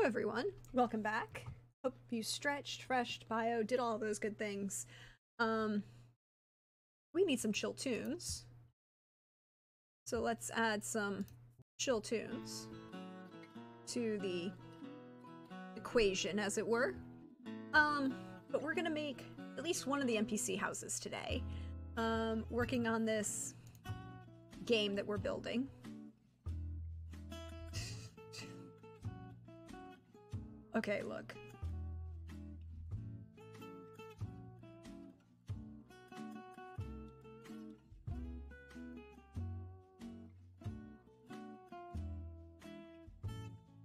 everyone. Welcome back. Hope you stretched, freshed, bio, did all those good things. We need some chill tunes. So let's add some chill tunes to the equation, as it were. But we're gonna make at least one of the NPC houses today. Working on this game that we're building. Okay, look.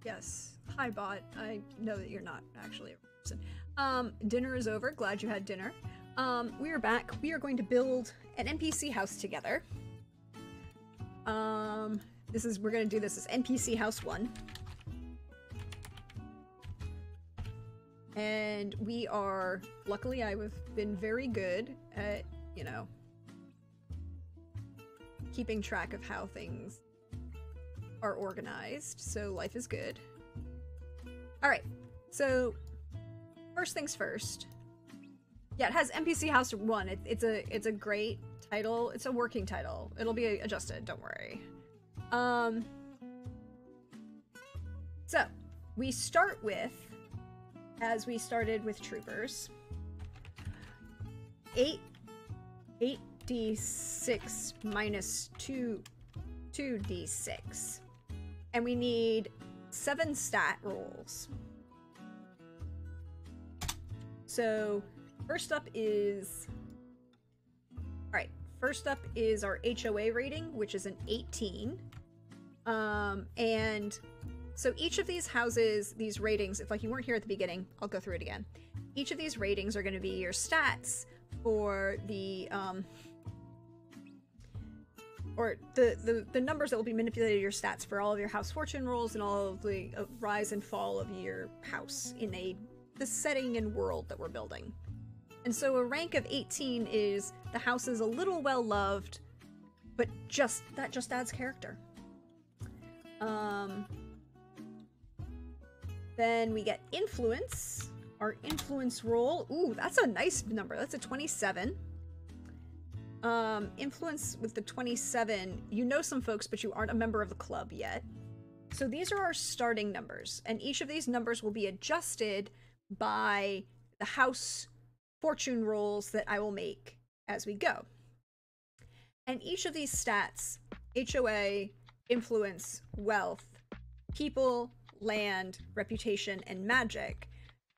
Yes. Hi, bot. I know that you're not actually a person. Dinner is over. Glad you had dinner. We are back. We are going to build an NPC house together. We're gonna do this as NPC House 1. And we are, luckily I've been very good at, you know, keeping track of how things are organized, so life is good. Alright, so first things first. Yeah, it has NPC House 1. It's a great title. It's a working title. It'll be adjusted, don't worry. So, we start with, as we started with troopers, 8d6 minus 2d6. And we need 7 stat rolls. So, first up is... Alright, first up is our HOA rating, which is an 18. And so each of these houses, these ratings, if like you weren't here at the beginning, I'll go through it again. Each of these ratings are going to be your stats for the, or the numbers that will be manipulated your stats for all of your house fortune rolls and all of the rise and fall of your house in the setting and world that we're building. And so a rank of 18 is the house is a little well loved, but that just adds character. Then we get influence. Our influence roll. Ooh, that's a nice number. That's a 27. Influence with the 27. You know some folks, but you aren't a member of the club yet. So these are our starting numbers, and each of these numbers will be adjusted by the house fortune rolls that I will make as we go. And each of these stats, HOA, influence, wealth, people, land, reputation, and magic,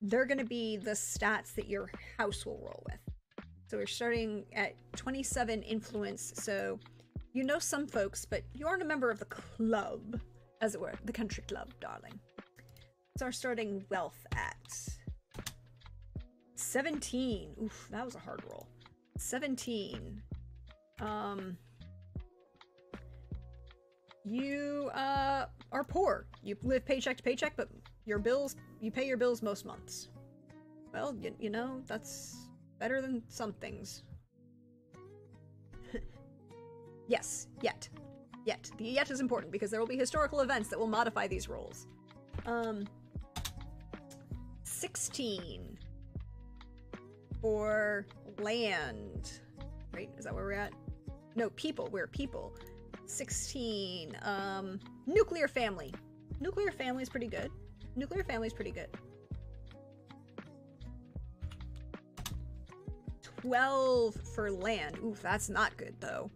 they're going to be the stats that your house will roll with. So we're starting at 27 influence, so you know some folks, but you aren't a member of the club, as it were, the country club, darling. So our starting wealth at 17. Oof, that was a hard roll. 17. You are poor. You live paycheck to paycheck, but you pay your bills most months. Well, you know, that's better than some things. Yes, yet. The yet is important because there will be historical events that will modify these rolls. 16 for land. Right, is that where we're at? No, people. We're people. 16. Nuclear family. Nuclear family is pretty good. 12 for land. Oof, that's not good though.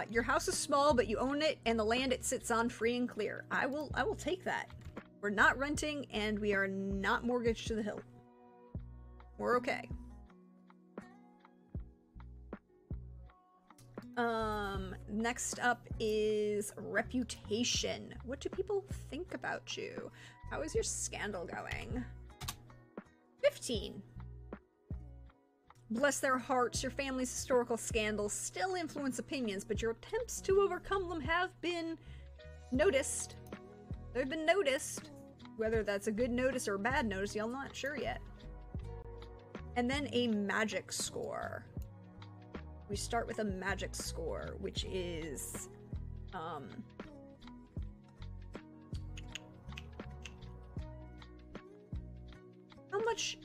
Your house is small, but you own it, and the land it sits on free and clear. I will take that. We're not renting, and we are not mortgaged to the hilt. We're okay. Next up is reputation. What do people think about you? How is your scandal going? 15. Bless their hearts, your family's historical scandals still influence opinions, but your attempts to overcome them have been noticed. They've been noticed. Whether that's a good notice or a bad notice, y'all not sure yet. And then a magic score. We start with a magic score, which is much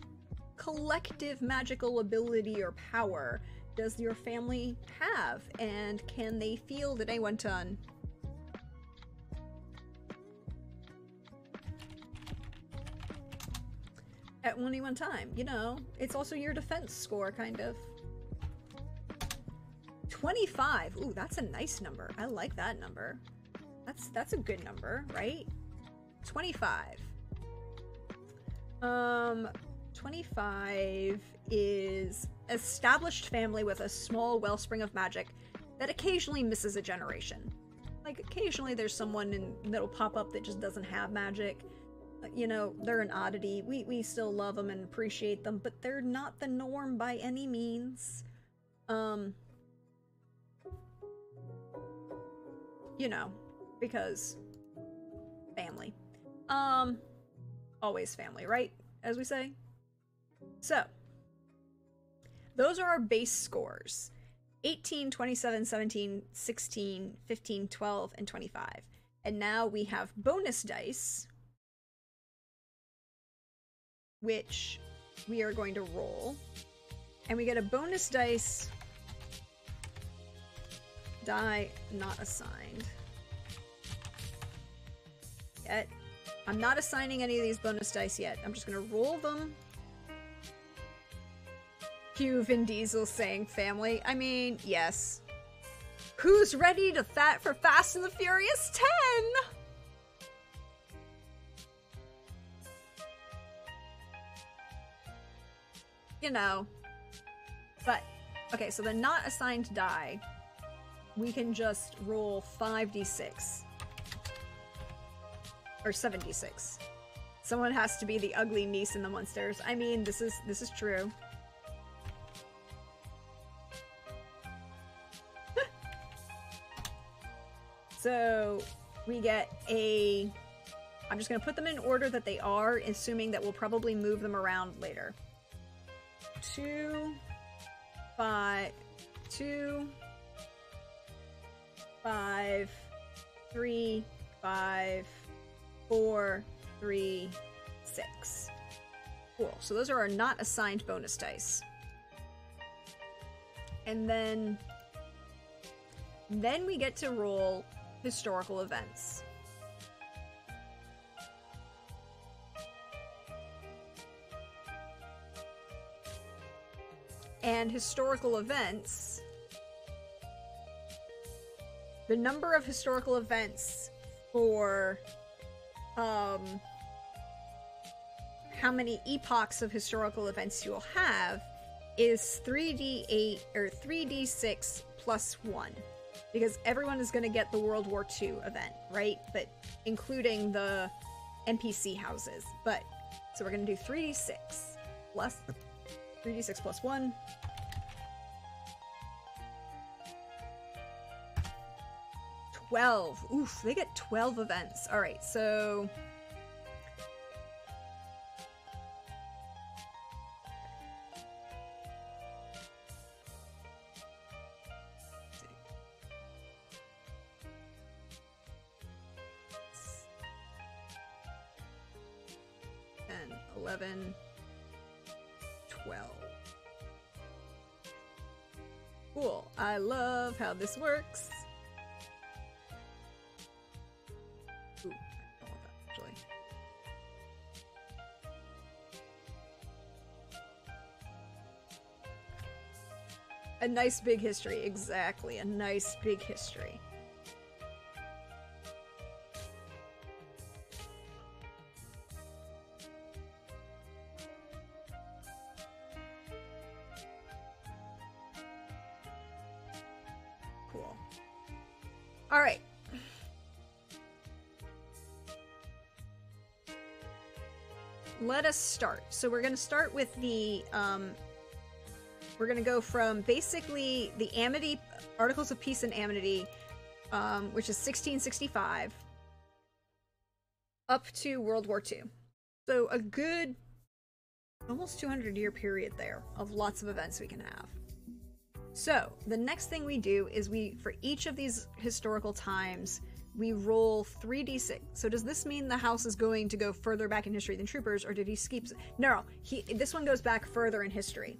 collective magical ability or power does your family have, and can they field at any one turn? At any one time, you know, it's also your defense score, kind of. 25. Ooh, that's a nice number. I like that number. That's a good number, right? 25. 25 is established family with a small wellspring of magic that occasionally misses a generation. Like, occasionally there's someone that'll pop up that just doesn't have magic. You know, they're an oddity. We still love them and appreciate them, but they're not the norm by any means. You know, because family. Always family, right? As we say. So, those are our base scores. 18, 27, 17, 16, 15, 12, and 25. And now we have bonus dice, which we are going to roll. And we get a bonus dice die not assigned yet. I'm not assigning any of these bonus dice yet. I'm just gonna roll them. Cue Vin Diesel saying family. I mean, yes. Who's ready to for Fast and the Furious 10? You know. But, okay, so the not assigned die, we can just roll 5d6. Or 7d6. Someone has to be the ugly niece in the monsters. I mean, this is true. So, we get a... I'm just going to put them in order that they are, assuming that we'll probably move them around later. 2, 5, 2, 5, 3, 5, 4, 3, 6. Cool. So those are our not assigned bonus dice. And then we get to roll historical events. And historical events, the number of historical events for how many epochs of historical events you'll have is 3d8 or 3d6 plus 1, because everyone is going to get the World War II event, right? But including the NPC houses. But so we're going to do 3d6 plus 3d6 plus 1. Oof, they get 12 events. Alright, so... And 11, 12. Cool. I love how this works. Ooh, I don't want that, actually. A nice big history, exactly. A nice big history. Cool. All right. Let us start. So we're going to start with the, we're going to go from basically the Amity, Articles of Peace and Amity, which is 1665, up to World War II. So a good, almost 200-year period there of lots of events we can have. So the next thing we do is for each of these historical times, we roll 3d6. So does this mean the house is going to go further back in history than Troopers, or did he skip? No, this one goes back further in history.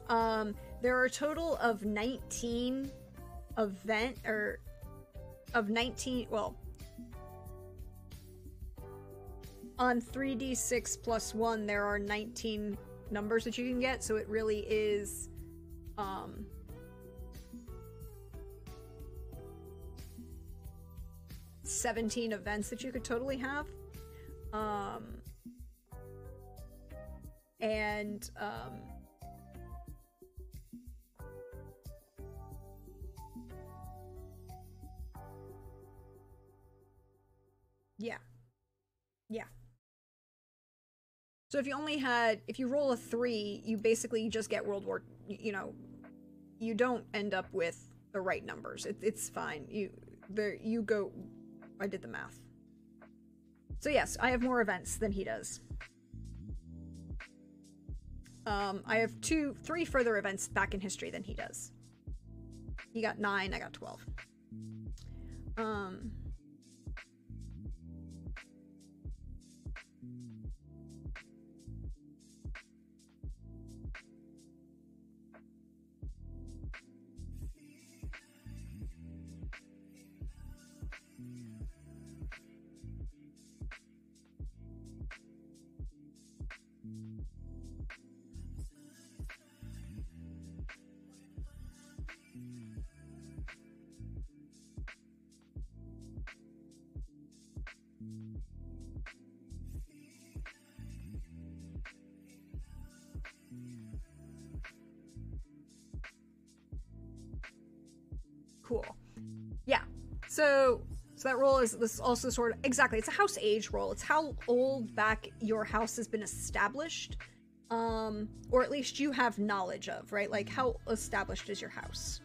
There are a total of 19 well, on 3d6 plus 1 there are 19 numbers that you can get, so it really is 17 events that you could totally have. Yeah. So if you roll a 3, you basically just get World War, you don't end up with the right numbers. It's fine. You go, I did the math. So yes, I have more events than he does. I have 3 further events back in history than he does. He got 9, I got 12. Cool. Yeah. So that roll is also sort of exactly. It's a house age roll. It's how old back your house has been established, or at least you have knowledge of, right? Like how established is your house?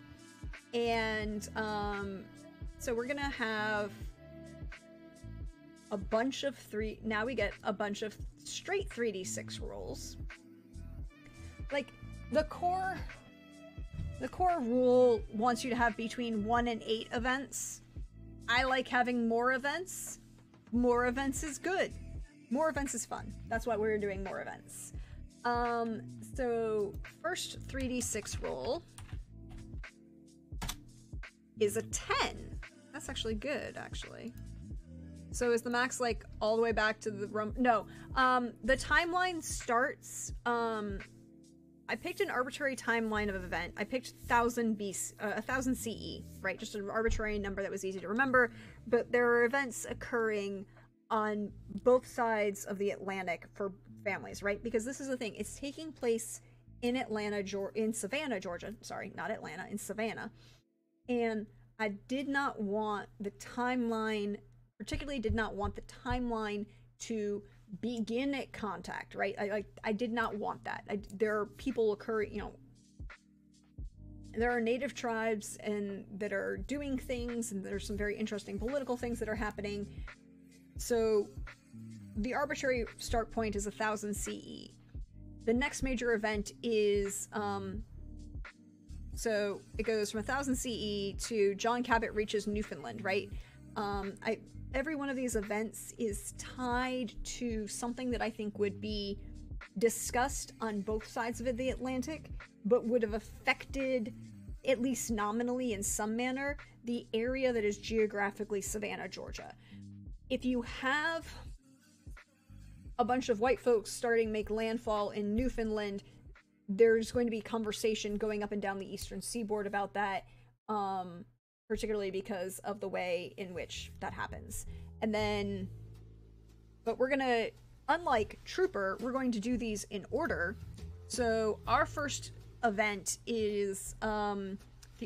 And so we're gonna have a bunch of 3. Now we get a bunch of straight 3d6 rolls. Like the core rule wants you to have between 1 and 8 events. I like having more events. More events is good. More events is fun. That's why we're doing more events. So first 3d6 roll is a 10. That's actually good, actually. So is the max like all the way back to the room? No. The timeline starts, I picked an arbitrary timeline of an event. I picked 1000 CE, right? Just an arbitrary number that was easy to remember. But there are events occurring on both sides of the Atlantic for families, right? Because this is the thing. It's taking place in Savannah, Georgia. Sorry, not Atlanta, in Savannah. And I did not want the timeline, particularly did not want the timeline to begin at contact, right? I did not want that. There are people occurring, there are native tribes that are doing things, and there's some very interesting political things that are happening. So the arbitrary start point is 1000 CE. The next major event is so it goes from 1000 CE to John Cabot reaches Newfoundland, right? Every one of these events is tied to something that I think would be discussed on both sides of the Atlantic, but would have affected, at least nominally in some manner, the area that is geographically Savannah, Georgia. If you have a bunch of white folks starting to make landfall in Newfoundland, there's going to be conversation going up and down the eastern seaboard about that, particularly because of the way in which that happens. And then, but we're gonna, unlike Trooper, we're going to do these in order. So our first event is the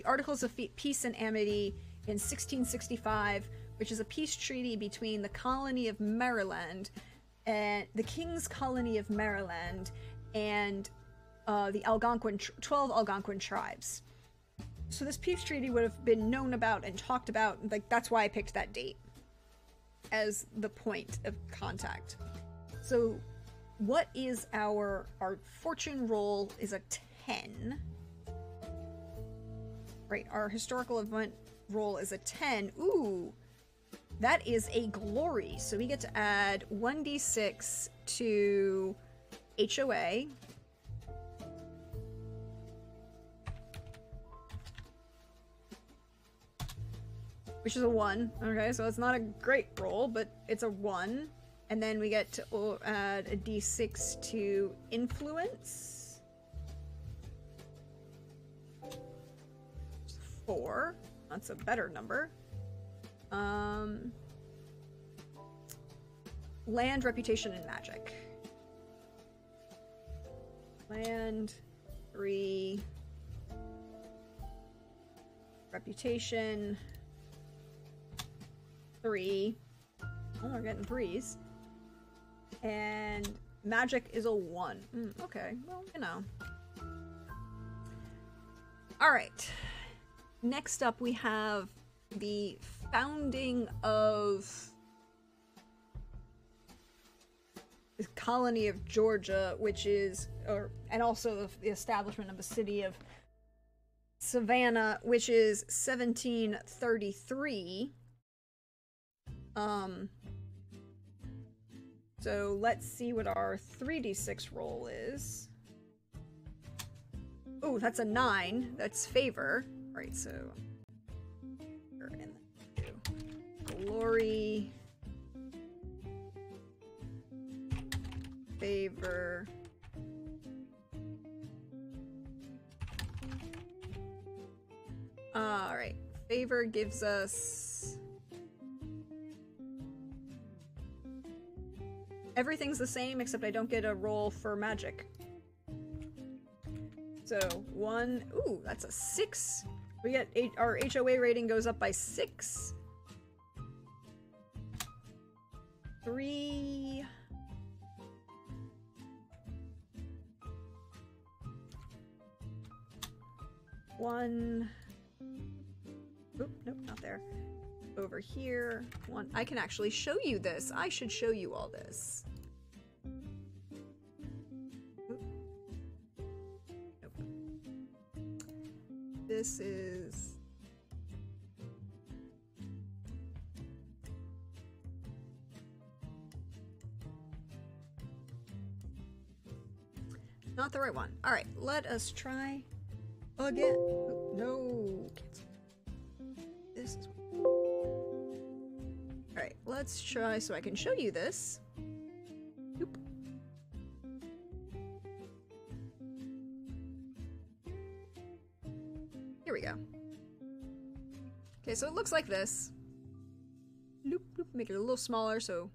Articles of Peace and Amity in 1665, which is a peace treaty between the colony of Maryland and the King's Colony of Maryland and the 12 Algonquin tribes. So this peace treaty would have been known about and talked about, like that's why I picked that date as the point of contact. So what is our fortune roll is a 10. Right, our historical event roll is a 10. Ooh, That is a glory. So we get to add 1d6 to HOA. Which is a 1. Okay, so it's not a great roll, but it's a 1. And then we get to add a d6 to influence. 4. That's a better number. Land, reputation, and magic. Land, 3. Reputation, 3. Oh, we're getting 3s. And magic is a 1. Okay, well, you know. Alright. Next up, we have the founding of the colony of Georgia, which is, and also the establishment of the city of Savannah, which is 1733. So let's see what our 3d6 roll is. Oh, that's a 9. That's favor. Right, so we're in glory, favor, all right. Favor gives us everything's the same except I don't get a roll for magic. So 1, ooh, that's a 6. We get our HOA rating goes up by 6. 3. One. Oop, nope, not there. Over here. 1. I can actually show you this. I should show you all this. This is not the right one. All right, let us try again. Oh, no, cancel. This is all right. Let's try so I can show you this. Oop. Here we go. Okay, so it looks like this. Loop, loop, make it a little smaller, so it'll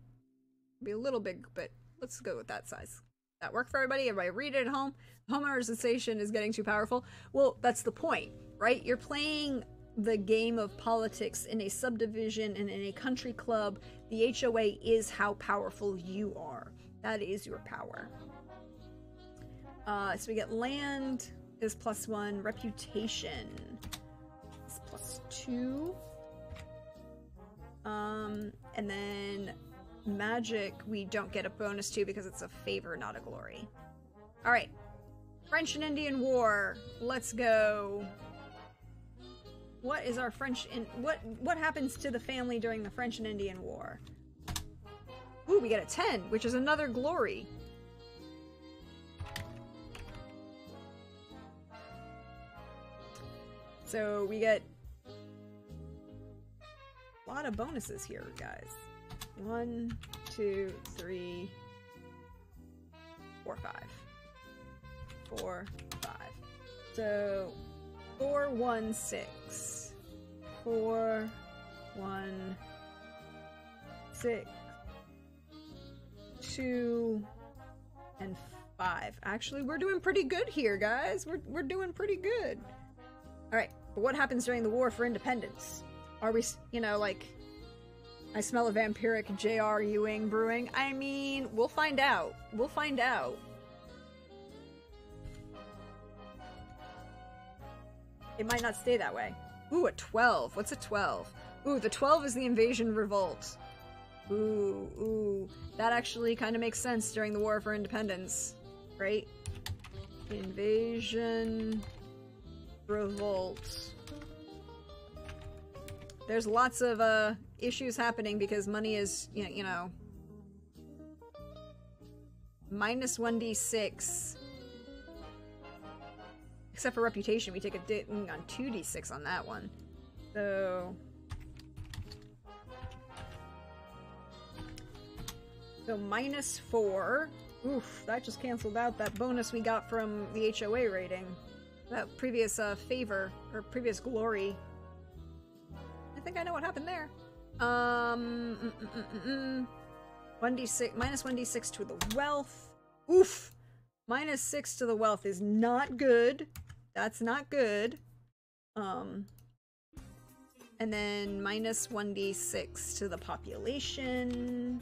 be a little big, but let's go with that size. That work for everybody? Everybody read it at home? Homeowner's Association is getting too powerful. Well, that's the point, right? You're playing the game of politics in a subdivision and in a country club. The HOA is how powerful you are. That is your power. So we get land is +1, reputation is +2, and then magic we don't get a bonus to because it's a favor, not a glory. All right, French and Indian War. Let's go. What is our French in what happens to the family during the French and Indian War? Ooh, we get a 10, which is another glory. So we get a lot of bonuses here, guys. 1, 2, 3, 4, 5. 4, 5. So 4, 1, 6. 4, 1, 6. 2, and 5. Actually, we're doing pretty good here, guys. We're doing pretty good. All right, but what happens during the War for Independence? Are we, you know, like, I smell a vampiric J.R. Ewing brewing? I mean, we'll find out. We'll find out. It might not stay that way. Ooh, a 12. What's a 12? Ooh, the 12 is the Invasion Revolt. Ooh. That actually kind of makes sense during the War for Independence, right? Invasion Revolt. There's lots of, issues happening because money is, you know, minus 1d6. Except for reputation, we take a ding on 2d6 on that one. So minus 4. Oof, that just canceled out that bonus we got from the HOA rating. That previous favor, or previous glory. I think I know what happened there. 1d6, minus 1d6 to the wealth. Oof! Minus 6 to the wealth is not good. That's not good. And then minus 1d6 to the population.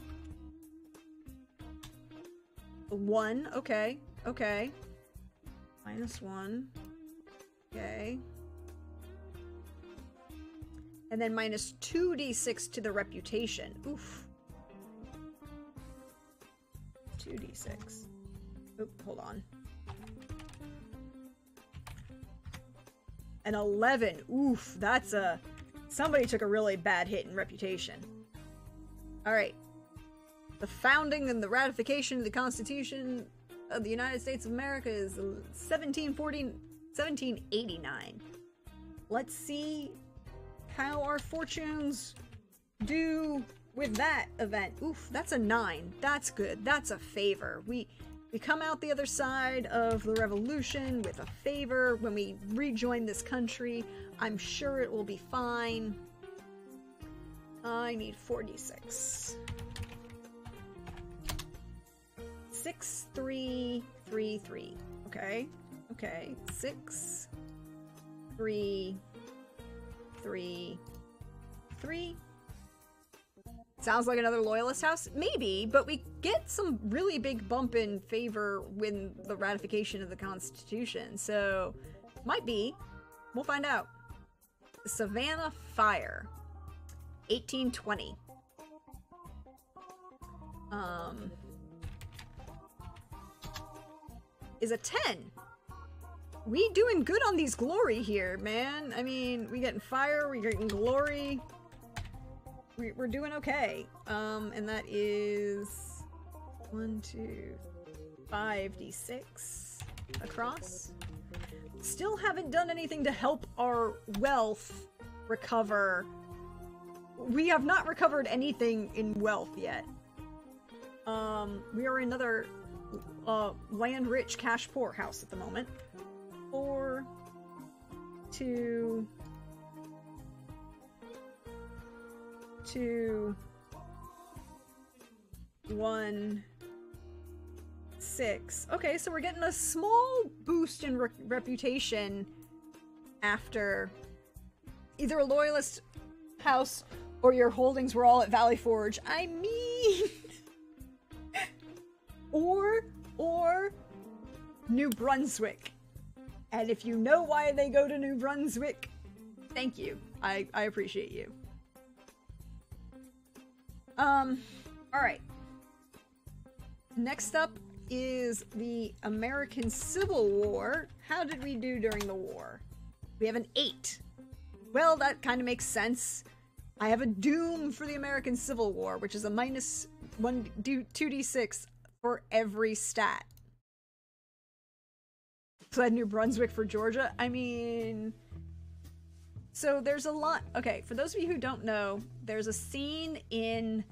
1, okay, okay. Minus 1. Okay. And then minus 2d6 to the reputation. Oof. 2d6. Oop, hold on. An 11. Oof, that's a... Somebody took a really bad hit in reputation. Alright. The founding and the ratification of the Constitution of the United States of America is 1789. Let's see how our fortunes do with that event. Oof, that's a 9. That's good. That's a favor. We come out the other side of the revolution with a favor. When we rejoin this country, I'm sure it will be fine. I need 4d6. 6, 3, 3, 3. Okay. Okay. 6, 3, 3, 3. Sounds like another loyalist house? Maybe, but we get some really big bump in favor with the ratification of the Constitution, so might be. We'll find out. Savannah Fire. 1820. Is a 10. We doing good on these glory here, man. I mean, we getting fire, we getting glory. We're doing okay. And that is 1, 2, 5d6 across. Still haven't done anything to help our wealth recover. We have not recovered anything in wealth yet. We are another land-rich, cash-poor house at the moment. 4, 2, 2, 1, 6. Okay, so we're getting a small boost in reputation after either a loyalist house or your holdings were all at Valley Forge. I mean... or New Brunswick. And if you know why they go to New Brunswick, thank you. I appreciate you. Alright. Next up is the American Civil War. How did we do during the war? We have an 8. Well, that kind of makes sense. I have a doom for the American Civil War, which is a minus 2d6 for every stat. Pled New Brunswick for Georgia. I mean... So there's a lot... Okay, for those of you who don't know, there's a scene in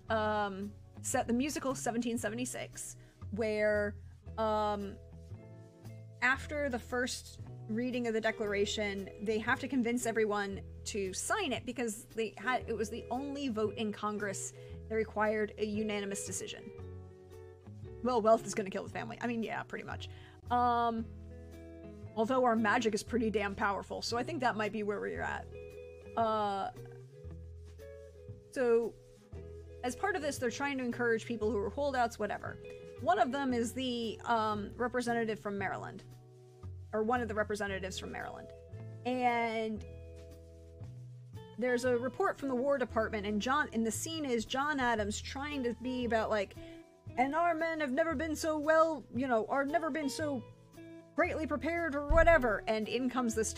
the musical 1776 where after the first reading of the Declaration, they have to convince everyone to sign it because it was the only vote in Congress that required a unanimous decision. Well, wealth is going to kill the family. I mean, yeah, pretty much. Although our magic is pretty damn powerful, so I think that might be where we're at. So, as part of this, they're trying to encourage people who are holdouts, whatever. One of them is the representative from Maryland. Or one of the representatives from Maryland. And there's a report from the War Department, and the scene is John Adams trying to be about, like, and our men have never been so well, never been so greatly prepared or whatever. And in comes this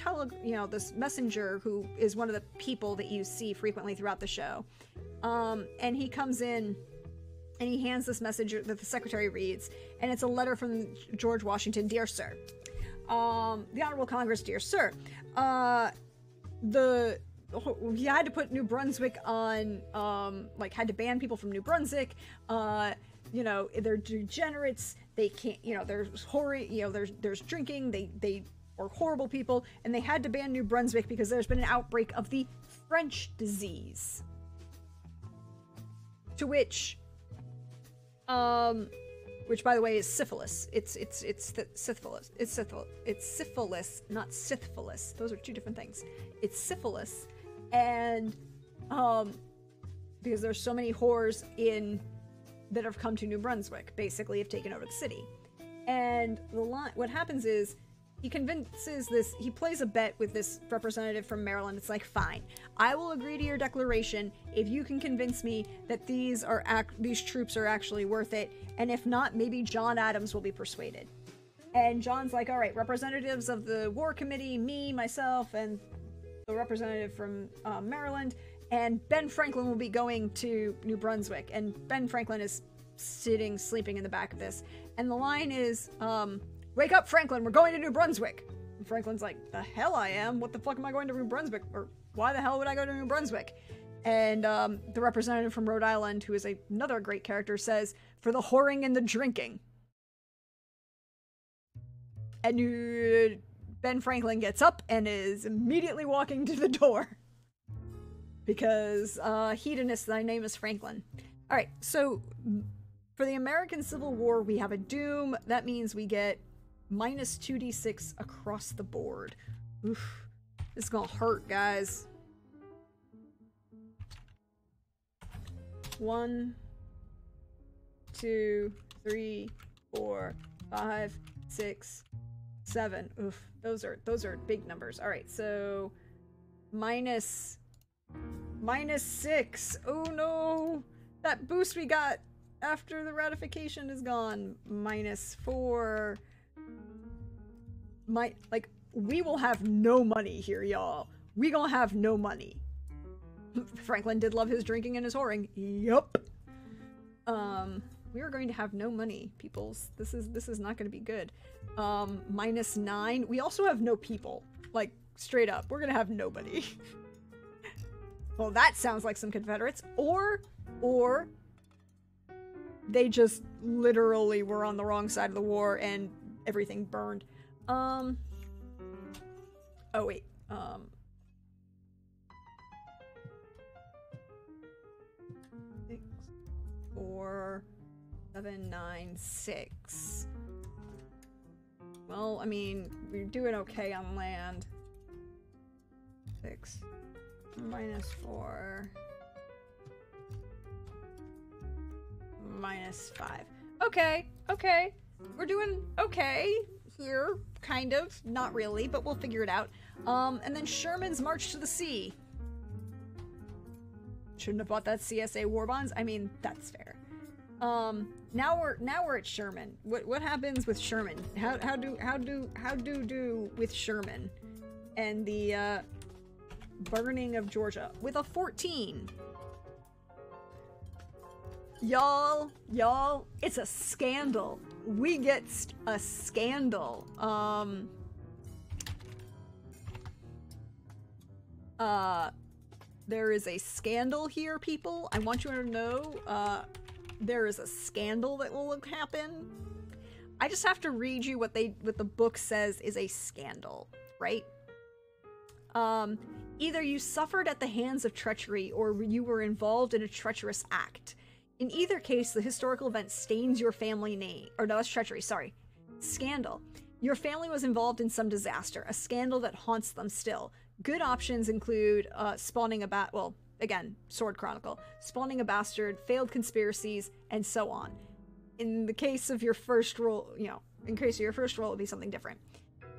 this messenger who is one of the people that you see frequently throughout the show. And he comes in and he hands this message that the secretary reads, and it's a letter from George Washington. Dear Sir, the Honorable Congress, dear Sir, he had to put New Brunswick on, had to ban people from New Brunswick. They're degenerates. They can't, there's there's drinking. They are horrible people, and they had to ban New Brunswick because there's been an outbreak of the French disease. To which by the way is syphilis. It's syphilis. It's syphilis, not syphilis. Those are two different things. It's syphilis, and because there's so many whores that have come to New Brunswick, basically have taken over the city. And what happens is he plays a bet with this representative from Maryland. It's like, fine, I will agree to your declaration if you can convince me that these troops are actually worth it, and if not, maybe John Adams will be persuaded. And John's like, all right, representatives of the war committee, me, myself, and the representative from Maryland, and Ben Franklin will be going to New Brunswick. And Ben Franklin is sleeping in the back of this. And the line is, wake up, Franklin, we're going to New Brunswick. And Franklin's like, the hell I am? What the fuck am I going to New Brunswick? Or why the hell would I go to New Brunswick? And the representative from Rhode Island, who is another great character, says, for the whoring and the drinking. And Ben Franklin gets up and is immediately walking to the door. Because, hedonist, thy name is Franklin. Alright, so for the American Civil War, we have a doom. That means we get minus 2d6 across the board. Oof. This is gonna hurt, guys. 1, 2, 3, 4, 5, 6, 7. Oof. Those are big numbers. Alright, so minus 6. Oh no! That boost we got after the ratification is gone. Minus 4. We will have no money here, y'all. We gonna have no money. Franklin did love his drinking and his whoring. Yup. We are going to have no money, peoples. This is not gonna be good. Minus 9. We also have no people. Like, straight up. We're gonna have nobody. Well, that sounds like some Confederates. Or they just literally were on the wrong side of the war and everything burned. Oh wait. 6, 4, 7, 9, 6. Well, I mean, we're doing okay on land. 6. Minus 4. Minus 5. Okay. We're doing okay here, kind of. Not really, but we'll figure it out. And then Sherman's March to the Sea. Shouldn't have bought that CSA war bonds. I mean, that's fair. Now we're at Sherman. What happens with Sherman? How do with Sherman and the burning of Georgia with a 14. Y'all, it's a scandal. We get a scandal. There is a scandal here, people. I want you to know, there is a scandal that will happen. I just have to read you what the book says is a scandal, right? Either you suffered at the hands of treachery or you were involved in a treacherous act. In either case, the historical event stains your family name. Or no, that's treachery, sorry. Scandal. Your family was involved in some disaster, a scandal that haunts them still. Good options include spawning a well, again, Sword Chronicle, spawning a bastard, failed conspiracies, and so on. In the case of your first roll, in case of your first roll, it would be something different.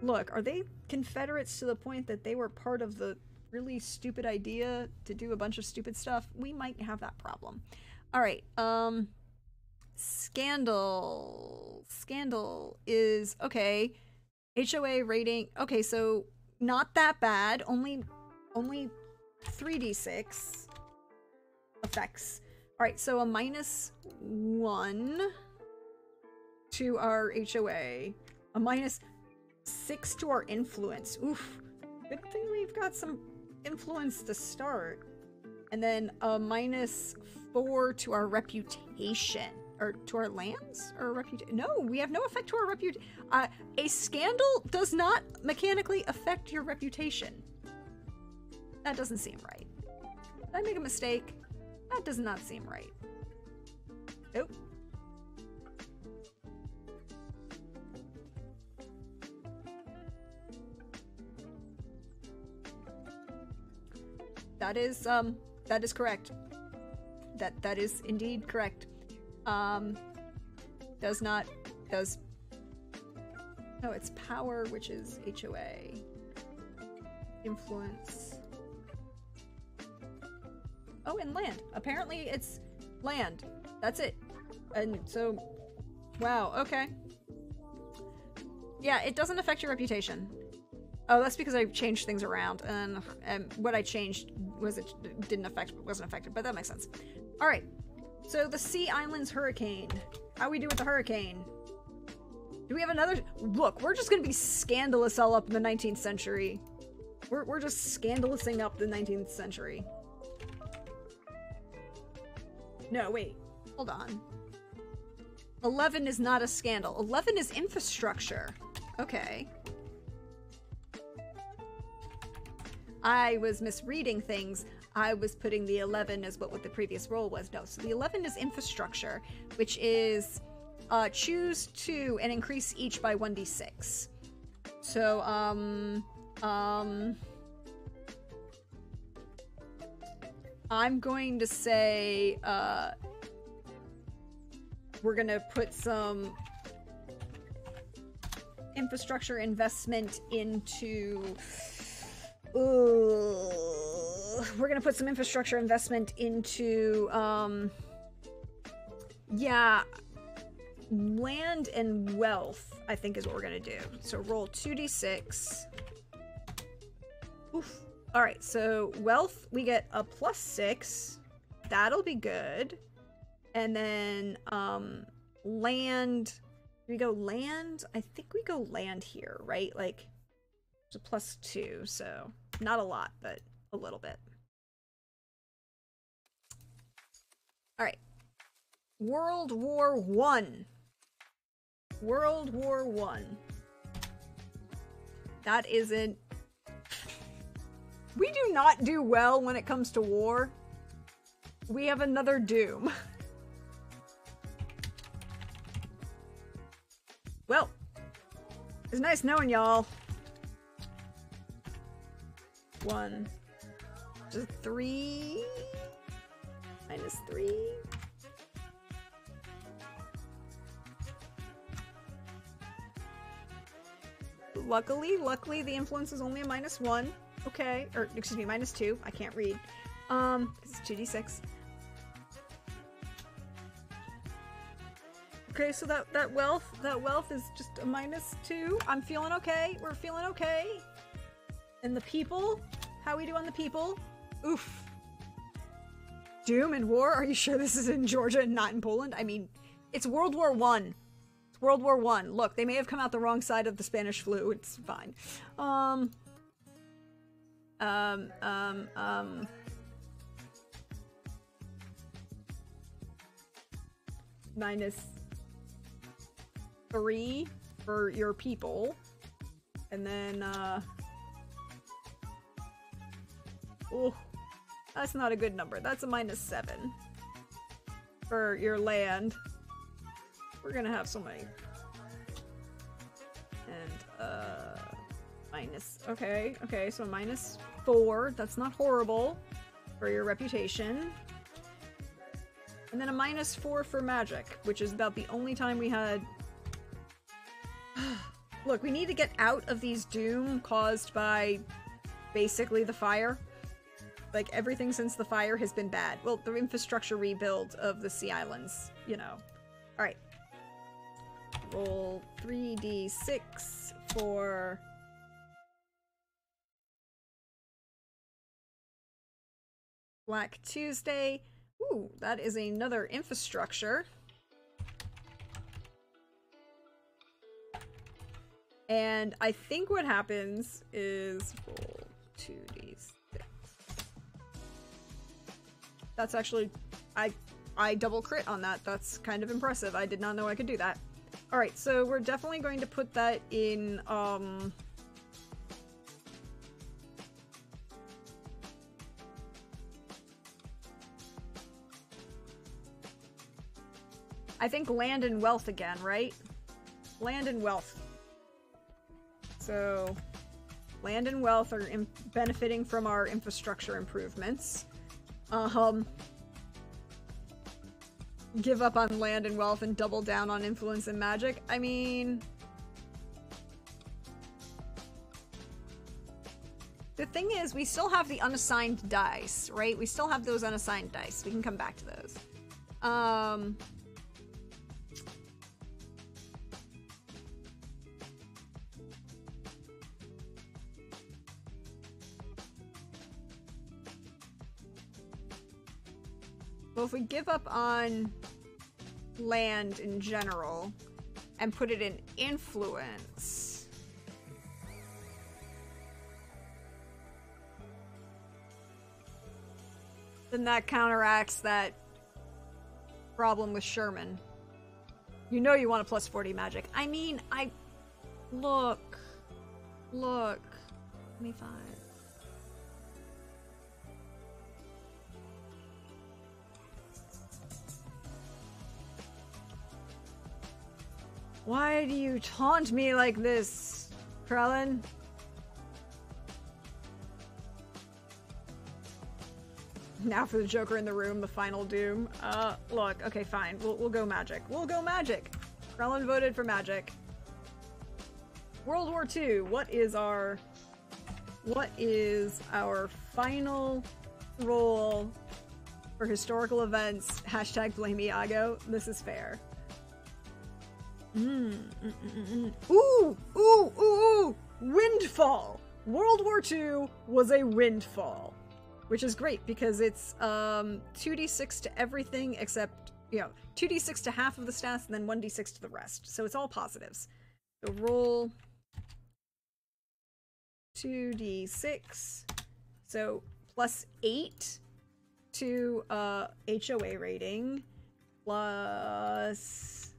Look, are they Confederates to the point that they were part of the really stupid idea to do a bunch of stupid stuff? We might have that problem. Alright, Scandal. Scandal is, okay, HOA rating. Okay, so not that bad. Only 3d6 effects. All right, so a -1 to our HOA, a -6 to our influence. Oof. Good thing we've got some influence to start. And then a -4 to our reputation. Or to our lands? Or reputation? No, we have no effect to our reputation. A scandal does not mechanically affect your reputation. That doesn't seem right. Did I make a mistake? That does not seem right. Nope. That is correct. That is indeed correct. No, it's power, which is HOA. Influence. Oh, and land. Apparently it's land. That's it. And so, wow, okay. Yeah, it doesn't affect your reputation. Oh, that's because I changed things around, and what I changed wasn't affected, but that makes sense. All right, so the Sea Islands hurricane. How we do with the hurricane? Do we have another? Look, we're just gonna be scandalous all up in the 19th century. We're just scandalousing up the 19th century. No, wait, hold on. 11 is not a scandal. 11 is infrastructure. Okay. I was misreading things. I was putting the 11 as what the previous roll was. No, so the 11 is infrastructure, which is choose 2 and increase each by 1d6. So, I'm going to say, we're gonna put some infrastructure investment into... we're gonna put some infrastructure investment into, yeah, land and wealth, I think is what we're gonna do. So roll 2d6. Oof. Alright, so wealth, we get a +6. That'll be good. And then, land, do we go land? I think we go land here, right? Like, it's a +2, so not a lot, but a little bit. Alright. World War I. World War I. That isn't... We do not do well when it comes to war. We have another doom. Well, it's nice knowing y'all. 1. Just 3. -3. Luckily, the influence is only a -1. Okay, or excuse me, -2. I can't read. It's 2d6. Okay, so that wealth is just a -2. I'm feeling okay. We're feeling okay. And the people? How we do on the people? Oof. Doom and war? Are you sure this is in Georgia and not in Poland? I mean, it's World War I. It's World War I. Look, they may have come out the wrong side of the Spanish flu. It's fine. -3 for your people. And then, oh, that's not a good number. That's a -7 for your land. We're gonna have so many. And, okay, so -4. That's not horrible for your reputation. And then a -4 for magic, which is about the only time we had... Look, we need to get out of these doom caused by basically the fire. Like, everything since the fire has been bad. Well, the infrastructure rebuild of the Sea Islands, you know. Alright. Roll 3d6 for Black Tuesday. Ooh, that is another infrastructure. And I think what happens is roll 2d6. That's actually, I double crit on that. That's kind of impressive. I did not know I could do that. All right, so we're definitely going to put that in, I think land and wealth again, right? Land and wealth. So, land and wealth are benefiting from our infrastructure improvements. Give up on land and wealth and double down on influence and magic. I mean, the thing is, we still have the unassigned dice, right? We still have those unassigned dice. We can come back to those. Well, if we give up on land in general and put it in influence, then that counteracts that problem with Sherman. You know you want a plus 40 magic. I mean, look, 25. Why do you taunt me like this, Krellin? Now for the Joker in the room, the final doom. Look, okay, fine. We'll go magic. We'll go magic. Krellin voted for magic. World War II. What is our final roll for historical events? Hashtag blame Iago. This is fair. Ooh! Windfall! World War II was a windfall. Which is great because it's 2d6 to everything except, 2d6 to half of the stats and then 1d6 to the rest. So it's all positives. So roll 2d6. So plus 8 to HOA rating. Plus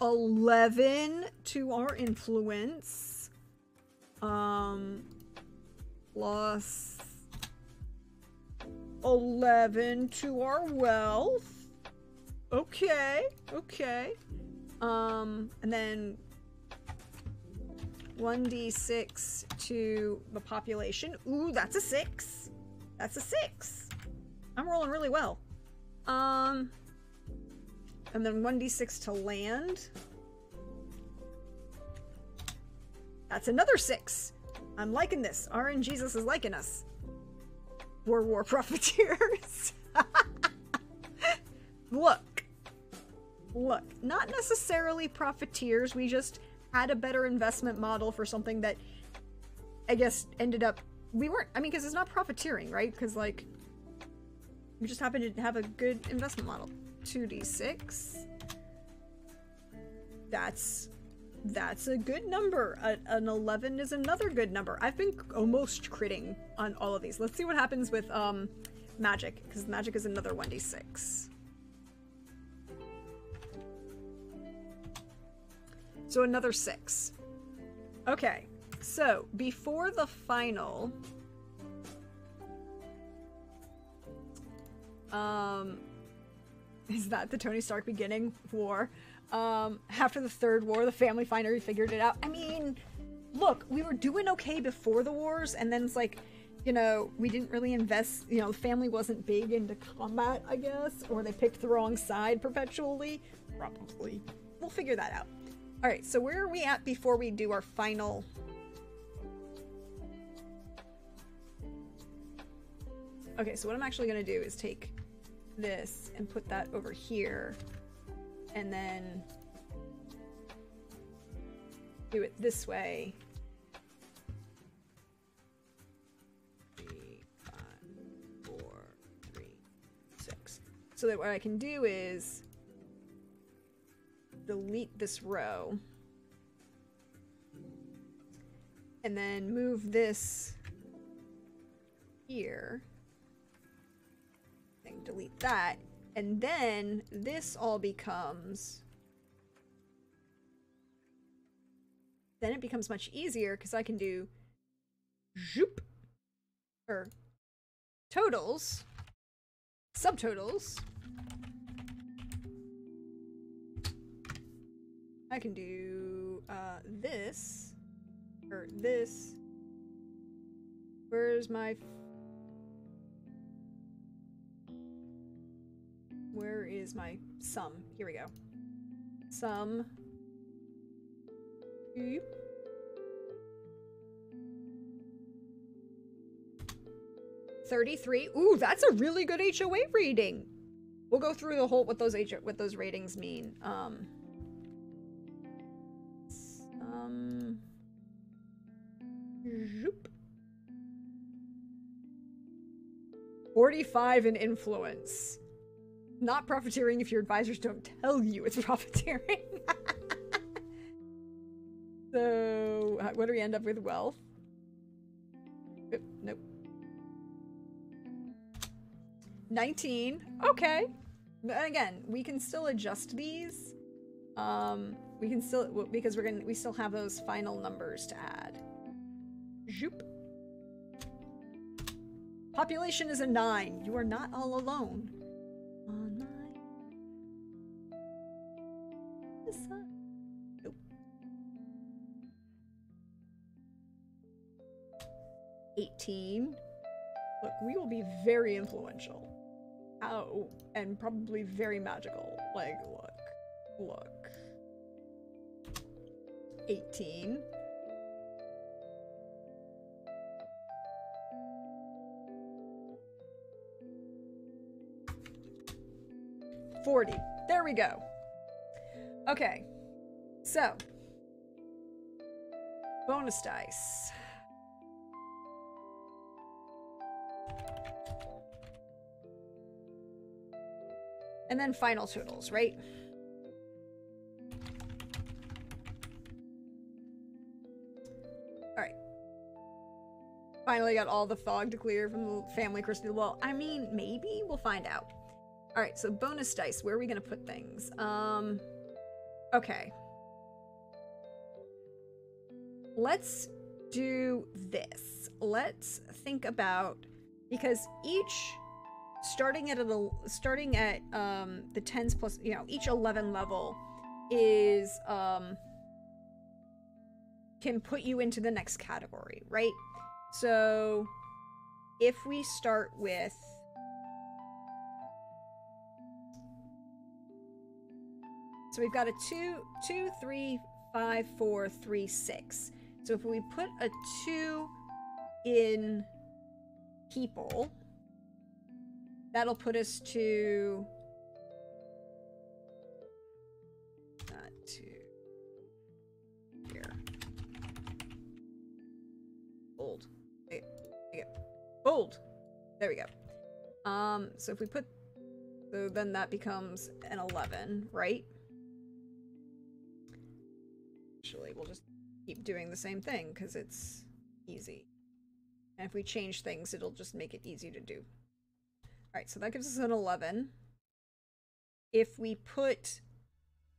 11 to our influence. Plus 11 to our wealth. Okay. And then 1d6 to the population. Ooh, that's a 6. That's a 6. I'm rolling really well. And then 1d6 to land. That's another 6. I'm liking this. RNGesus is liking us. We're war profiteers. Look, not necessarily profiteers. We just had a better investment model for something that I guess ended up, because it's not profiteering, right? Because, like, we just happened to have a good investment model. 2d6. That's a good number. An 11 is another good number. I've been almost critting on all of these. Let's see what happens with magic, because magic is another 1d6. So another 6. Okay, so before the final, is that the Tony Stark beginning war? After the Third War, the family finally figured it out. I mean, look, we were doing okay before the wars, and then it's like, we didn't really invest, the family wasn't big into combat, I guess, or they picked the wrong side perpetually. Probably. We'll figure that out. Alright, so where are we at before we do our final? Okay, so what I'm actually going to do is take this and put that over here, and then do it this way. 3, 5, 4, 3, 6. So that what I can do is delete this row. And then move this here. And delete that. And then this all becomes... Then it becomes much easier because I can do zoop or totals, subtotals. I can do this or this. Where is my sum? Here we go. Sum. 33. Ooh, that's a really good HOA rating. We'll go through the whole what those ratings mean. 45 in influence. Not profiteering if your advisors don't tell you it's profiteering. So, what do we end up with? Wealth? Nope. 19. Okay. But again, we can still adjust these. We can still, because we still have those final numbers to add. Zoop. Population is a 9. You are not all alone. 9. This side. 18. Look, we will be very influential. Oh, and probably very magical. Like, look. 18. 40. There we go. Okay. So. Bonus dice. And then final totals, right? Alright. Finally got all the fog to clear from the family crystal wall. I mean, maybe we'll find out. Alright, so bonus dice. Where are we gonna put things? Okay. Let's do this. Let's think about, because each starting at the 10s plus, each 11 level is can put you into the next category, right? So if we start with we've got a 2, 3, 5, 4, 3, 6. So if we put a 2 in people, that'll put us to here. Bold. Bold. There we go. So if we put, so then that becomes an 11, right? Actually, we'll just keep doing the same thing because it's easy. And if we change things, it'll just make it easy to do. Alright, so that gives us an 11. If we put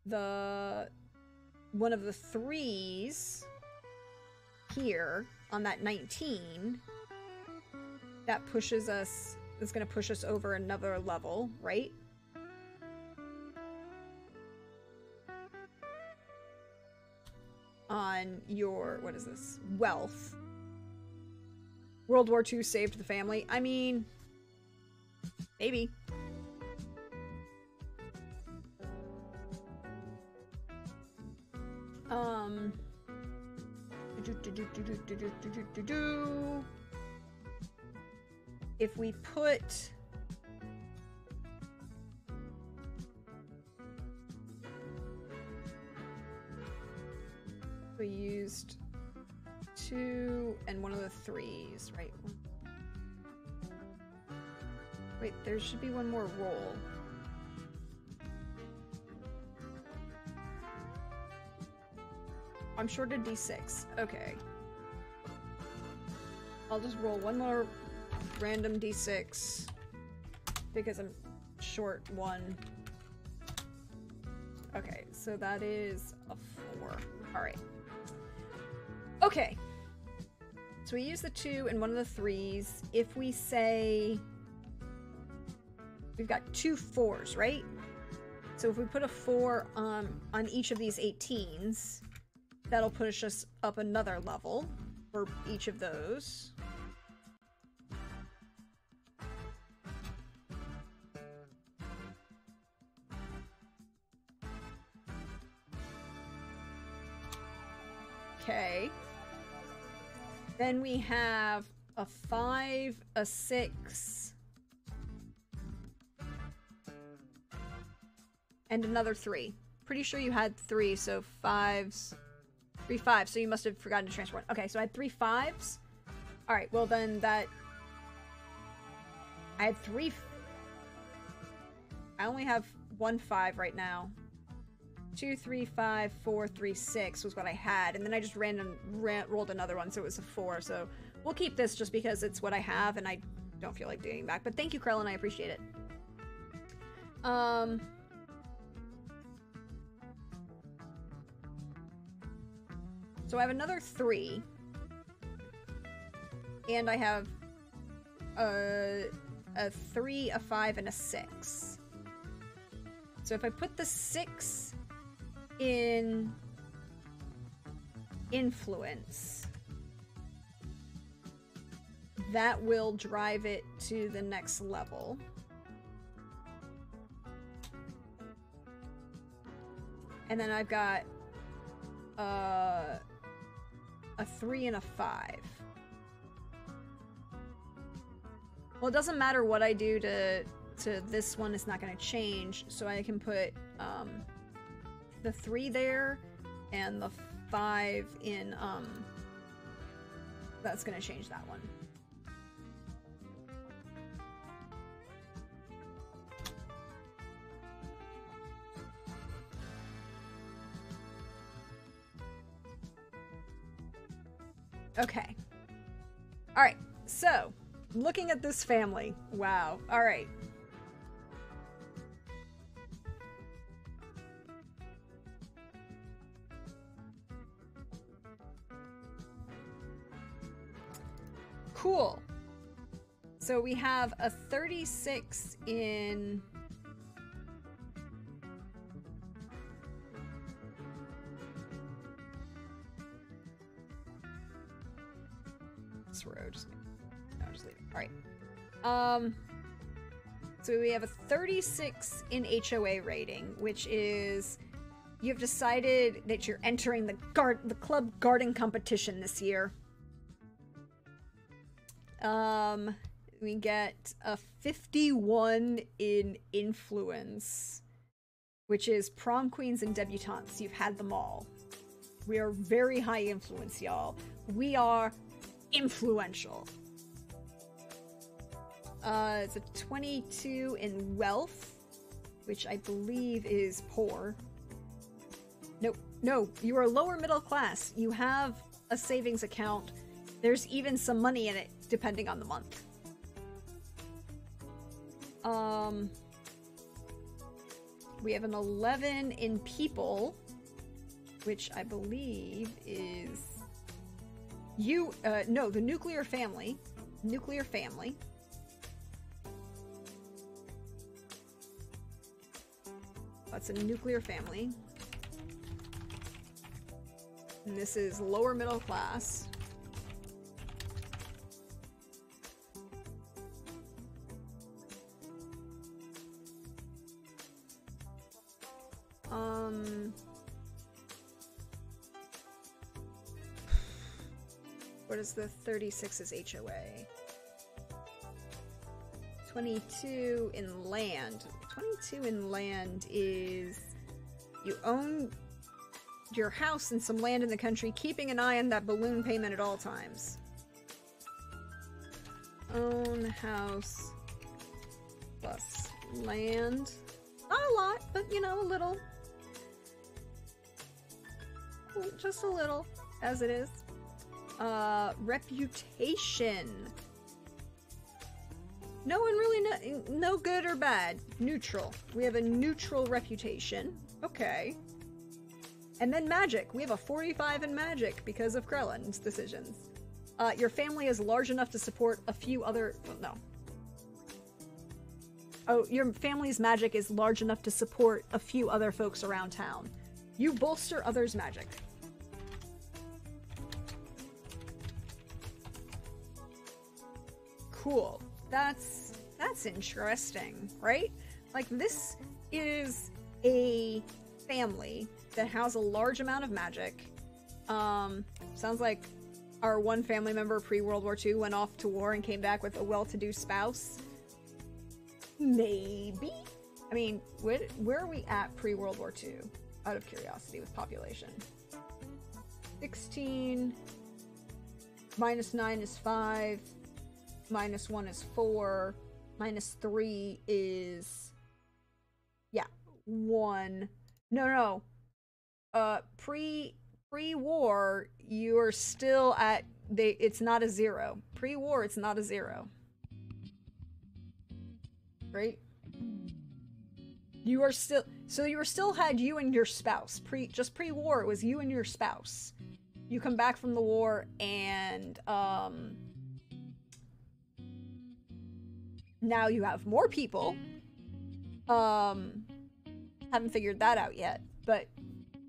one of the 3s here on that 19, that pushes us, it's going to push us over another level, right? On your, what is this? Wealth. World War II saved the family. I mean, maybe. If we put We used 2 and one of the 3s, right? Wait, there should be one more roll. I'm short a d6. Okay. I'll just roll one more random d6 because I'm short 1. Okay, so that is a 4. Alright. Okay. So we use the 2 and one of the 3s. If we say... We've got 2 4s, right? So if we put a 4 on each of these 18s, that'll push us up another level for each of those. Okay. Then we have a 5, a 6, and another 3. Pretty sure you had 3, so 5s. 3 5s, so you must have forgotten to transfer 1. Okay, so I had 3 5s. Alright, well then that... I had 3... I only have 1 5 right now. 2 3 5 4 3 6 was what I had, and then I just rolled another one, so it was a 4. So we'll keep this just because it's what I have, and I don't feel like doing it back. But thank you, Krellin, I appreciate it. So I have another 3, and I have a 3, a 5, and a 6. So if I put the 6 in influence, that will drive it to the next level. And then I've got a 3 and a 5. Well, it doesn't matter what I do to this one, it's not going to change, so I can put the 3 there and the 5 in that's going to change that one. Okay. Alright, so, looking at this family. Wow. Alright. Cool. So we have a 36 in... this row, just leave it. Alright. So we have a 36 in HOA rating, which is... You've decided that you're entering the club garden competition this year. We get a 51 in influence, which is prom queens and debutantes. You've had them all. We are very high influence, y'all. We are influential. It's a 22 in wealth, which I believe is poor. Nope. No, you are lower middle class. You have a savings account. There's even some money in it, depending on the month. We have an 11 in people, which I believe is... no, the nuclear family. Nuclear family. That's a nuclear family. And this is lower middle class. What is the 36's HOA? 22 in land. 22 in land is... You own your house and some land in the country, keeping an eye on that balloon payment at all times. Own house plus land. Not a lot, but you know, a little. Just a little, as it is. Reputation. No one really no good or bad. Neutral. We have a neutral reputation. Okay. And then magic. We have a 45 in magic because of Krellin's decisions. Your family is large enough to support a few other... No. Oh, your family's magic is large enough to support a few other folks around town. You bolster others' magic. Cool. That's interesting, right? Like, this is a family that has a large amount of magic. Sounds like our one family member pre-World War II went off to war and came back with a well-to-do spouse. Maybe? I mean, where are we at pre-World War II? Out of curiosity with population. 16. Minus 9 is 5. Minus 1 is 4. Minus 3 is... Yeah, 1. No. Pre-war, you are still at... It's not a 0. Pre-war, it's not a 0. Right? You are still... So you still had you and your spouse. Just pre-war, it was you and your spouse. You come back from the war and, now you have more people. Haven't figured that out yet, but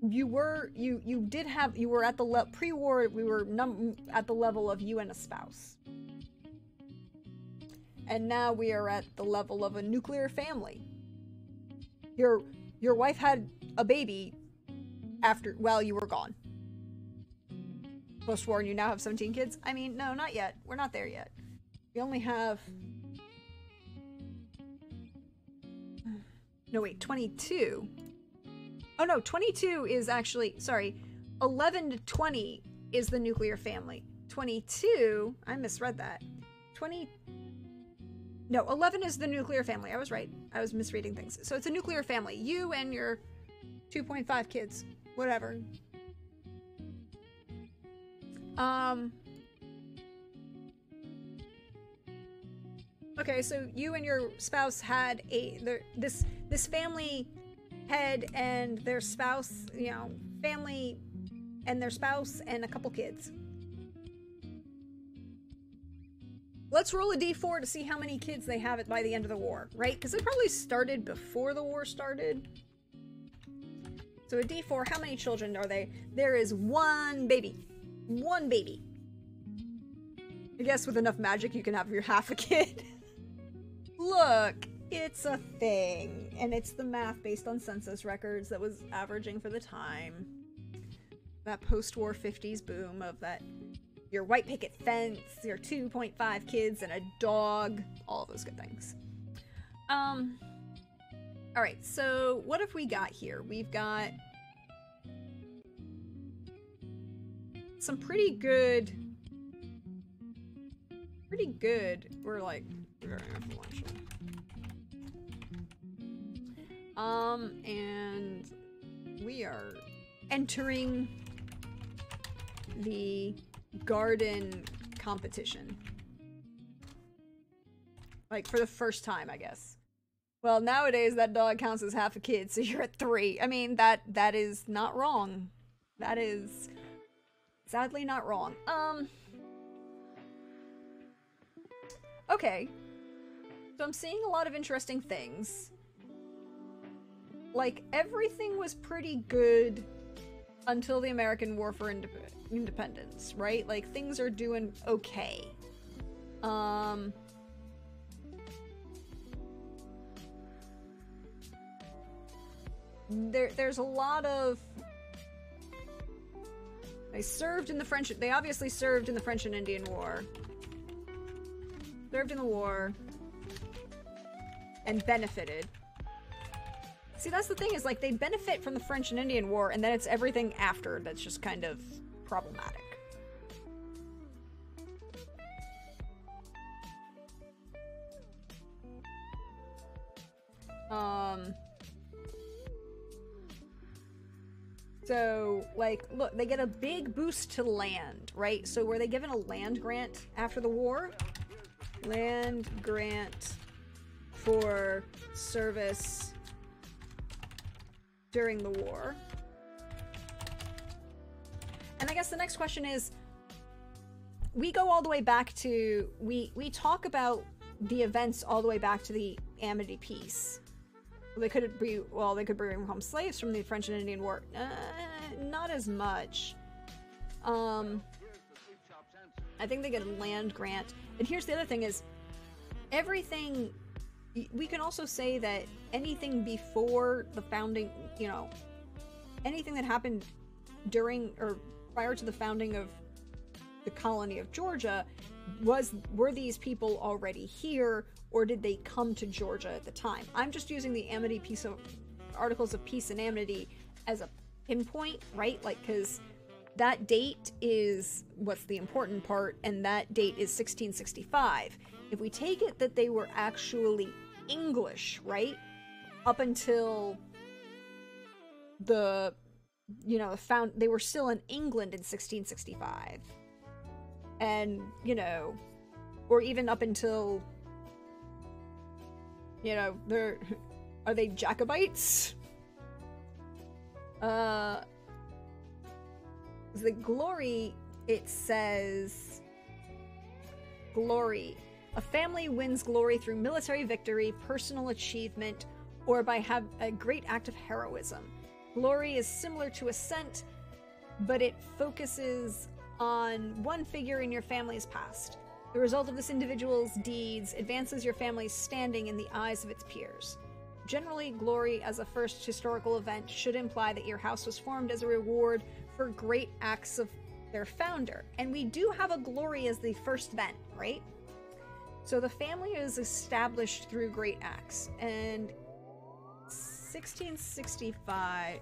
you were at the pre-war, we were at the level of you and a spouse. And now we are at the level of a nuclear family. Your wife had a baby while you were gone. Post-war, and you now have 17 kids? I mean, no, not yet. We're not there yet. We only have... No, wait, 22. Oh, no, 22 is actually... Sorry. 11 to 20 is the nuclear family. 22... I misread that. 20... No, 11 is the nuclear family. I was right. I was misreading things. So it's a nuclear family. You and your 2.5 kids. Whatever. Okay, so you and your spouse had this family head and their spouse, you know, family and their spouse and a couple kids. Let's roll a d4 to see how many kids they have by the end of the war, right? Because it probably started before the war started. So a d4, how many children are they? There is one baby. One baby. I guess with enough magic you can have your half a kid. Look, it's a thing. And it's the math based on census records that was averaging for the time. That post-war 50s boom of that... Your white picket fence, your 2.5 kids, and a dog. All those good things. Alright, so what have we got here? We've got... some pretty good... We're like... very influential. And... we are entering... the... garden competition. Like, for the first time, I guess. Well, nowadays, that dog counts as half a kid, so you're at 3. I mean, that is not wrong. That is... sadly not wrong. Okay. So I'm seeing a lot of interesting things. Like, everything was pretty good until the American War for Independence, right? Like, things are doing okay. There's a lot of... They obviously served in the French and Indian War. Served in the war. And benefited. See, that's the thing, is like they benefit from the French and Indian War, and then it's everything after that's just kind of problematic. So, like, look, they get a big boost to land, right? So were they given a land grant after the war? Land grant for service during the war. And I guess the next question is, we go all the way back to, we talk about the events all the way back to the Amity Peace. They could bring home slaves from the French and Indian War. Not as much. I think they get a land grant. And here's the other thing is, everything, we can also say that anything before the founding, you know, anything that happened during or prior to the founding of the colony of Georgia, were these people already here, or did they come to Georgia at the time? I'm just using the Amity Peace of Articles of Peace and Amity as a pinpoint, right? Like, because that date is what's the important part, and that date is 1665. If we take it that they were actually English, right, up until the, you know, they were still in England in 1665, and, you know, or even up until, you know, are they Jacobites? The glory, it says, glory. A family wins glory through military victory, personal achievement, or by a great act of heroism. Glory is similar to ascent, but it focuses on one figure in your family's past. The result of this individual's deeds advances your family's standing in the eyes of its peers. Generally, glory as a first historical event should imply that your house was formed as a reward for great acts of their founder. And we do have a glory as the first event, right? So the family is established through great acts. And 1665,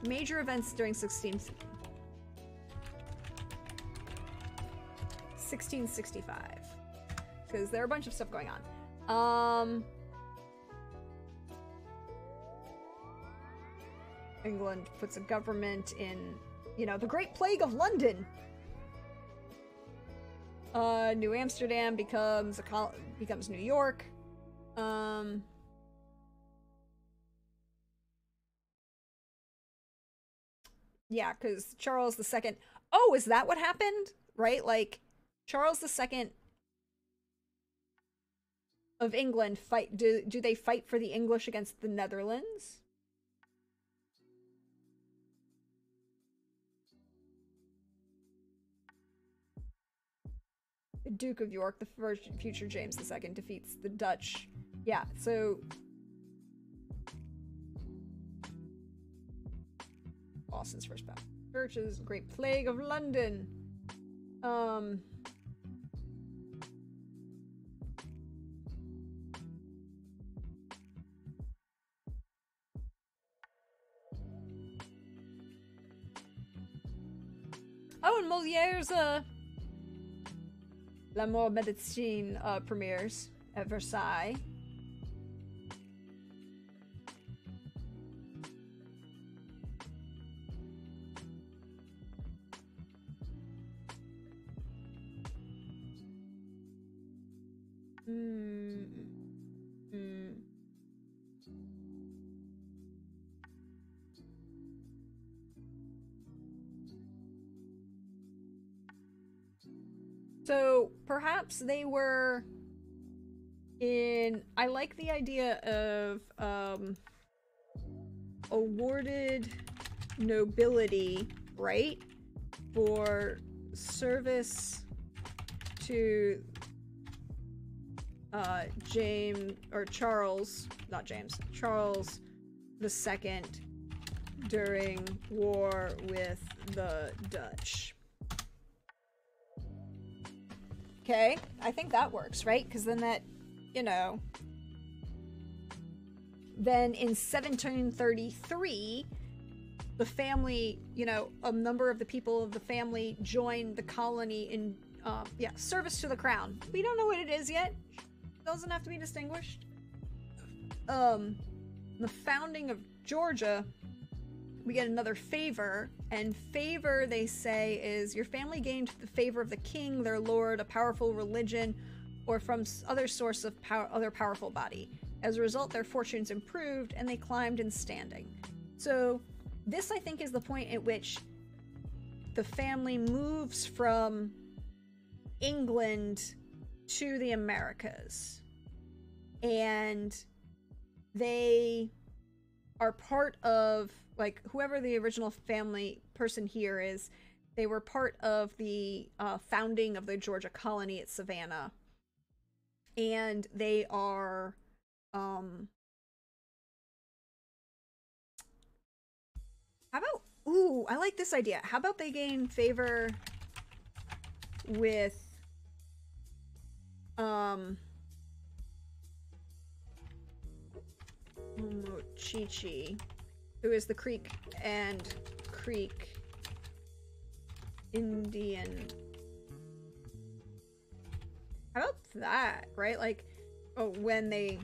major events during 1665, because there are a bunch of stuff going on. England puts a government in, you know, the Great Plague of London. New Amsterdam becomes New York. Yeah, because Charles II. Oh, is that what happened? Right, like Charles II of England fight. Do they fight for the English against the Netherlands? The Duke of York, the future James II, defeats the Dutch. Yeah, so Boston's first battle. Churches, Great Plague of London. Oh, and Moliere's La Mort Médecine premieres at Versailles. So perhaps they were in. I like the idea of awarded nobility, right, for service to James or Charles, not James, Charles II during war with the Dutch. Okay, I think that works, right? Because then that, you know, Then in 1733, the family, you know, a number of the people of the family joined the colony in, service to the crown. We don't know what it is yet. Doesn't have to be distinguished. The founding of Georgia, we get another favor, and favor, they say, is your family gained the favor of the king, their lord, a powerful religion, or from other source of other powerful body. As a result, their fortunes improved, and they climbed in standing. So this, I think, is the point at which the family moves from England to the Americas. And they are part of, like, whoever the original family person here is, they were part of the founding of the Georgia colony at Savannah. And they are, how about, ooh, I like this idea. How about they gain favor with, Mochichi, who is the Creek Indian. How about that, right? Like, when they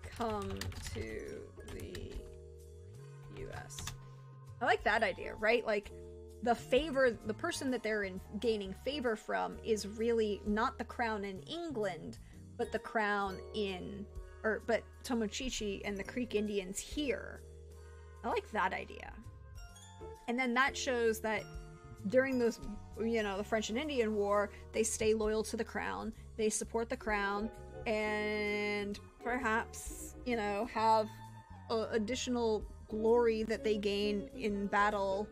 come to the US. I like that idea, right? Like, the person that they're gaining favor from is really not the crown in England, but the crown but Tomochichi and the Creek Indians here. I like that idea. And then that shows that during those, you know, the French and Indian War, they stay loyal to the crown, they support the crown, and perhaps, you know, have additional glory that they gain in battle.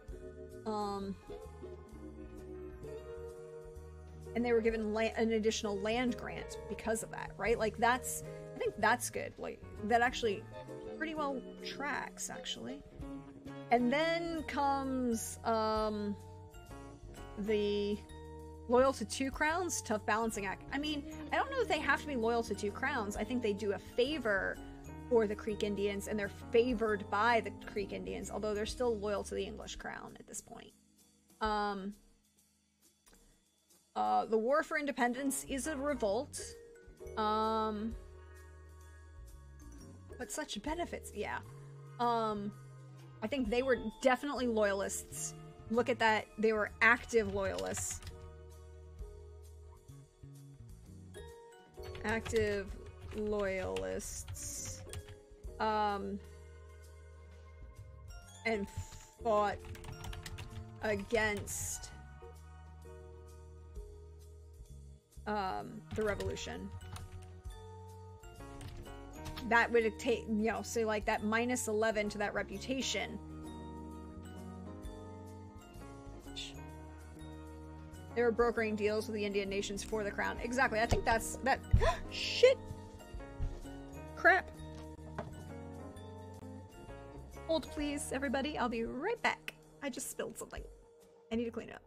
And they were given an additional land grant because of that, right? Like, I think that's good. Like, that actually pretty well tracks, actually. And then comes, the loyal to two crowns, tough balancing act. I mean, I don't know if they have to be loyal to two crowns. I think they do a favor for the Creek Indians, and they're favored by the Creek Indians, although they're still loyal to the English crown at this point. The War for Independence is a revolt. But such benefits, yeah. I think they were definitely loyalists. Look at that. They were active loyalists. Active loyalists. And fought against the revolution. That would take, you know, say like that -11 to that reputation. They were brokering deals with the Indian nations for the crown. Exactly. I think that's that. Shit. Crap. Hold please, everybody. I'll be right back. I just spilled something. I need to clean it up.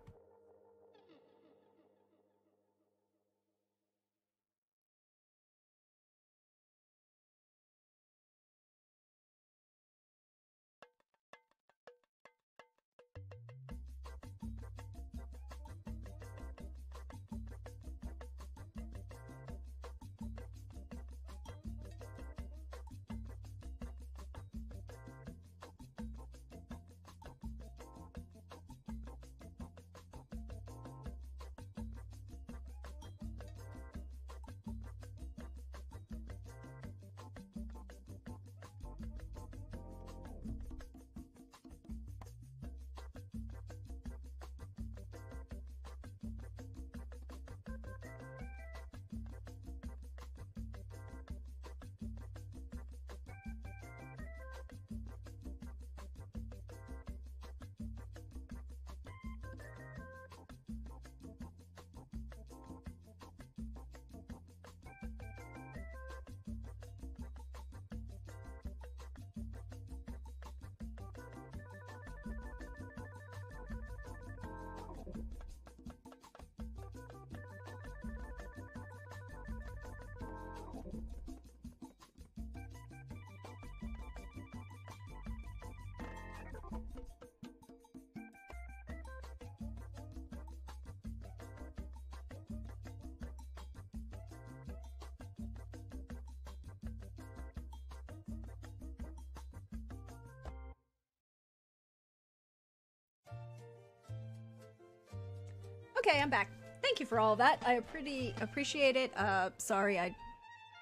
Okay, I'm back. Thank you for all of that. I pretty appreciate it. Sorry, I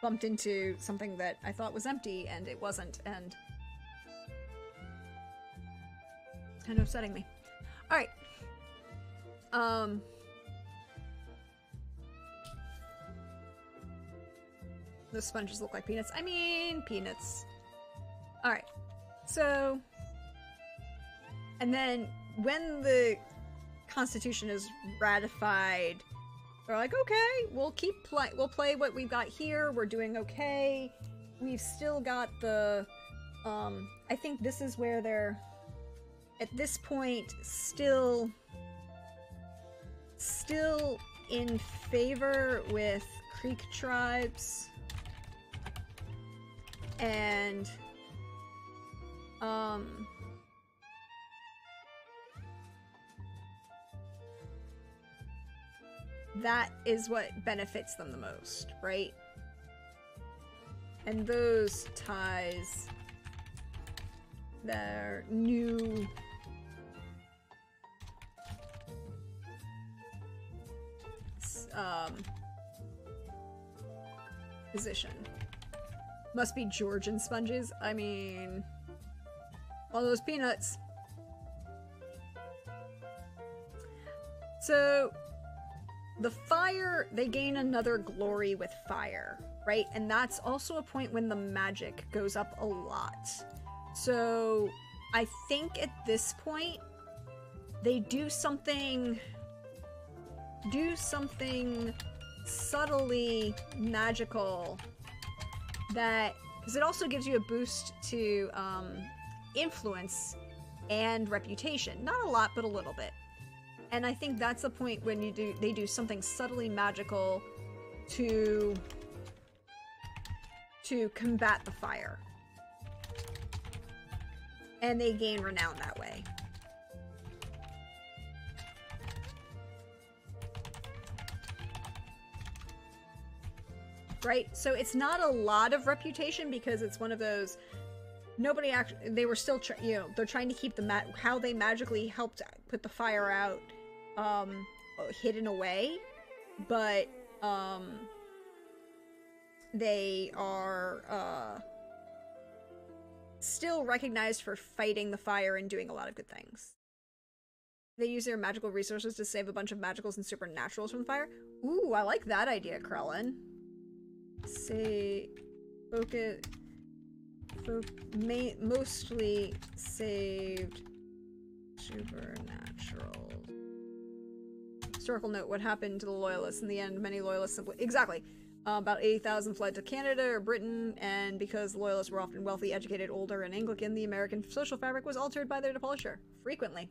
bumped into something that I thought was empty and it wasn't, and it's kind of upsetting me. Alright. Those sponges look like peanuts. I mean, peanuts. Alright. So, and then when the Constitution is ratified, they're like, okay, we'll play what we've got here. We're doing okay. We've still got the, I think this is where they're, at this point, still in favor with Creek tribes. And, that is what benefits them the most, right? And those ties, their new position. Must be Georgian sponges. I mean, all those peanuts. So, the fire, they gain another glory with fire, right? And that's also a point when the magic goes up a lot. So, I think at this point, they do something subtly magical that, because it also gives you a boost to influence and reputation. Not a lot, but a little bit. And I think that's the point when they do something subtly magical to combat the fire. And they gain renown that way. Right? So it's not a lot of reputation because it's one of those, nobody actually, they were still, they're trying to keep how they magically helped put the fire out hidden away, but they are still recognized for fighting the fire and doing a lot of good things. They use their magical resources to save a bunch of magicals and supernaturals from the fire. Ooh, I like that idea, Krellin. Say, mostly saved supernaturals. Historical note, what happened to the Loyalists? In the end, many Loyalists simply... Exactly. About 80,000 fled to Canada or Britain, and because the Loyalists were often wealthy, educated, older, and Anglican, the American social fabric was altered by their departure. Frequently.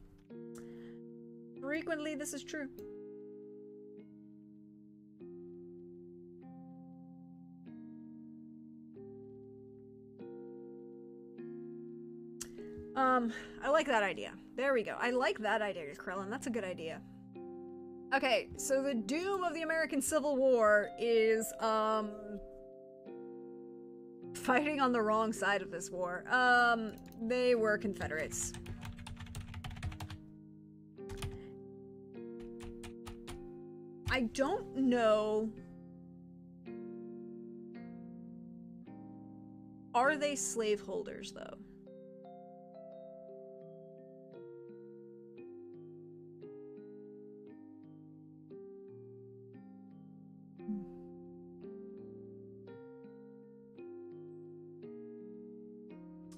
Frequently, this is true. I like that idea. There we go. I like that idea, Krellin. That's a good idea. Okay, so the doom of the American Civil War is, fighting on the wrong side of this war. They were Confederates. I don't know... Are they slaveholders, though?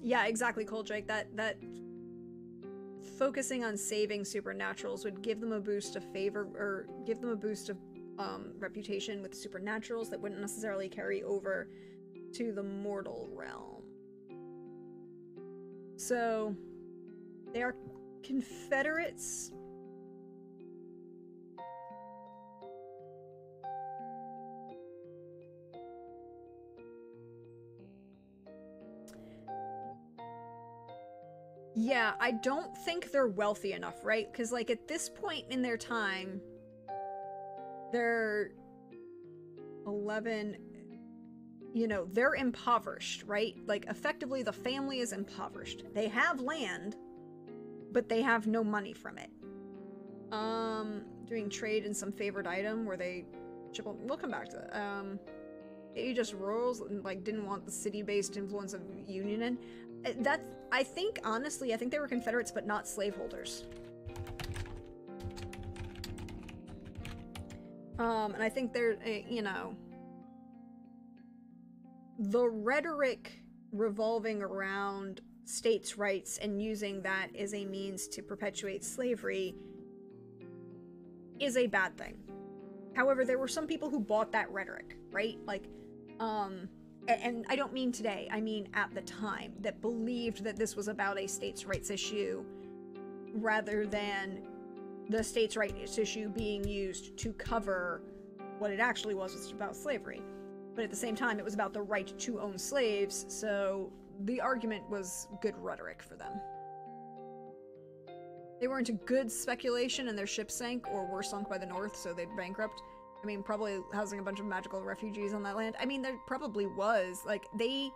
Yeah, exactly, Coldrake. That focusing on saving supernaturals would give them a boost of favor, or give them a boost of reputation with supernaturals that wouldn't necessarily carry over to the mortal realm. So, they are Confederates. Yeah, I don't think they're wealthy enough, right? Because, like, at this point in their time, they're 11, you know, they're impoverished, right? Like, effectively, the family is impoverished. They have land, but they have no money from it. Doing trade in some favored item where they chip on. We'll come back to that. He just rules and like didn't want the city-based influence of Union in. That's, I think, honestly, I think they were Confederates but not slaveholders. And I think they're, you know, the rhetoric revolving around states' rights and using that as a means to perpetuate slavery is a bad thing. However, there were some people who bought that rhetoric, right? Like, and I don't mean today, I mean at the time, that believed that this was about a states' rights issue rather than the states' rights issue being used to cover what it actually was about slavery. But at the same time, it was about the right to own slaves, so the argument was good rhetoric for them. They were into good speculation and their ship sank or were sunk by the North, so they bankrupt. I mean, probably housing a bunch of magical refugees on that land. I mean, there probably was. Like, they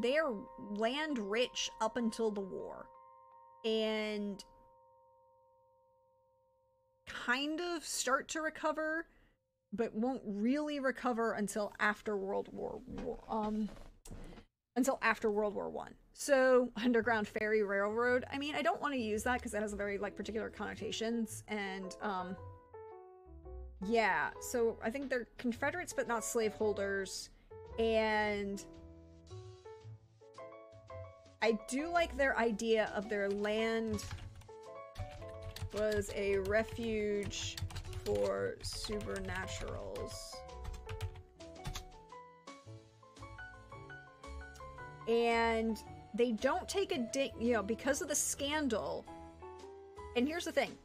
are land rich up until the war. And kind of start to recover, but won't really recover until after World War I. So, Underground Ferry Railroad, I mean, I don't want to use that because it has a very, like, particular connotations, and, yeah, so I think they're Confederates but not slaveholders, and I do like their idea of their land was a refuge for supernaturals. And they don't take a ding, you know, because of the scandal. And here's the thing.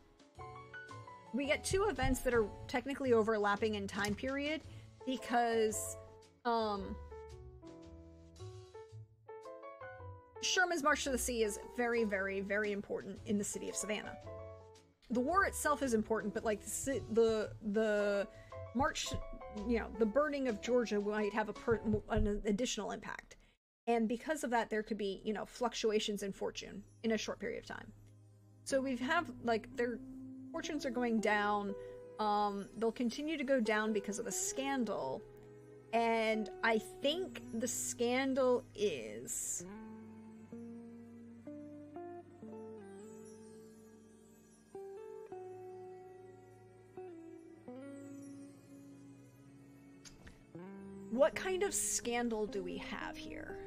We get two events that are technically overlapping in time period because, Sherman's March to the Sea is very, very, very important in the city of Savannah. The war itself is important, but like the march, you know, the burning of Georgia might have an additional impact. And because of that, there could be, you know, fluctuations in fortune in a short period of time. So we have, like, their fortunes are going down. They'll continue to go down because of the scandal. And I think the scandal is... What kind of scandal do we have here?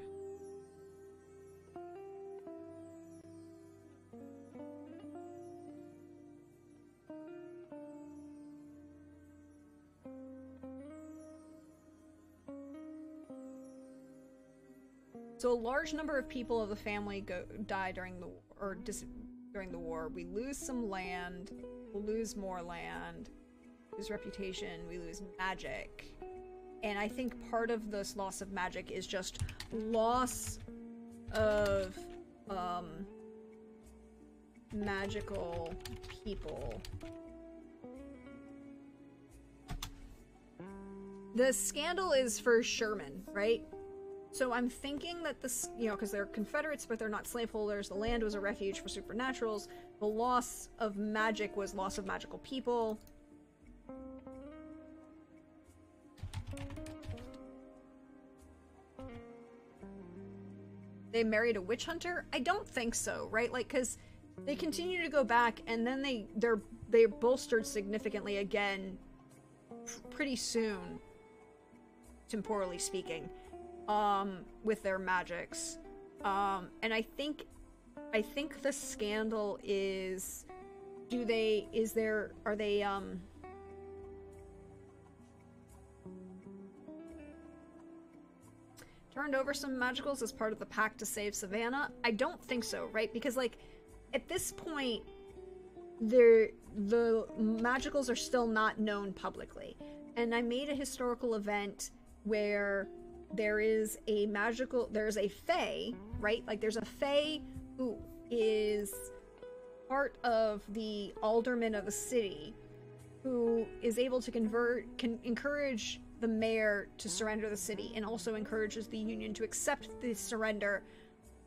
So a large number of people of the family die during the war. We lose some land, we'll lose more land, lose reputation, we lose magic. And I think part of this loss of magic is just loss of magical people. The scandal is for Sherman, right? So I'm thinking that this, you know, because they're Confederates, but they're not slaveholders. The land was a refuge for supernaturals. The loss of magic was loss of magical people. They married a witch hunter? I don't think so, right? Like, because they continue to go back, and then they're bolstered significantly again pretty soon, temporally speaking, with their magics. And I think the scandal is, are they turned over some magicals as part of the pact to save Savannah? I don't think so, right? Because, like, at this point, the magicals are still not known publicly. And I made a historical event where there's a fae, right? Like, there's a fae who is part of the aldermen of the city who is able to can encourage the mayor to surrender the city, and also encourages the Union to accept the surrender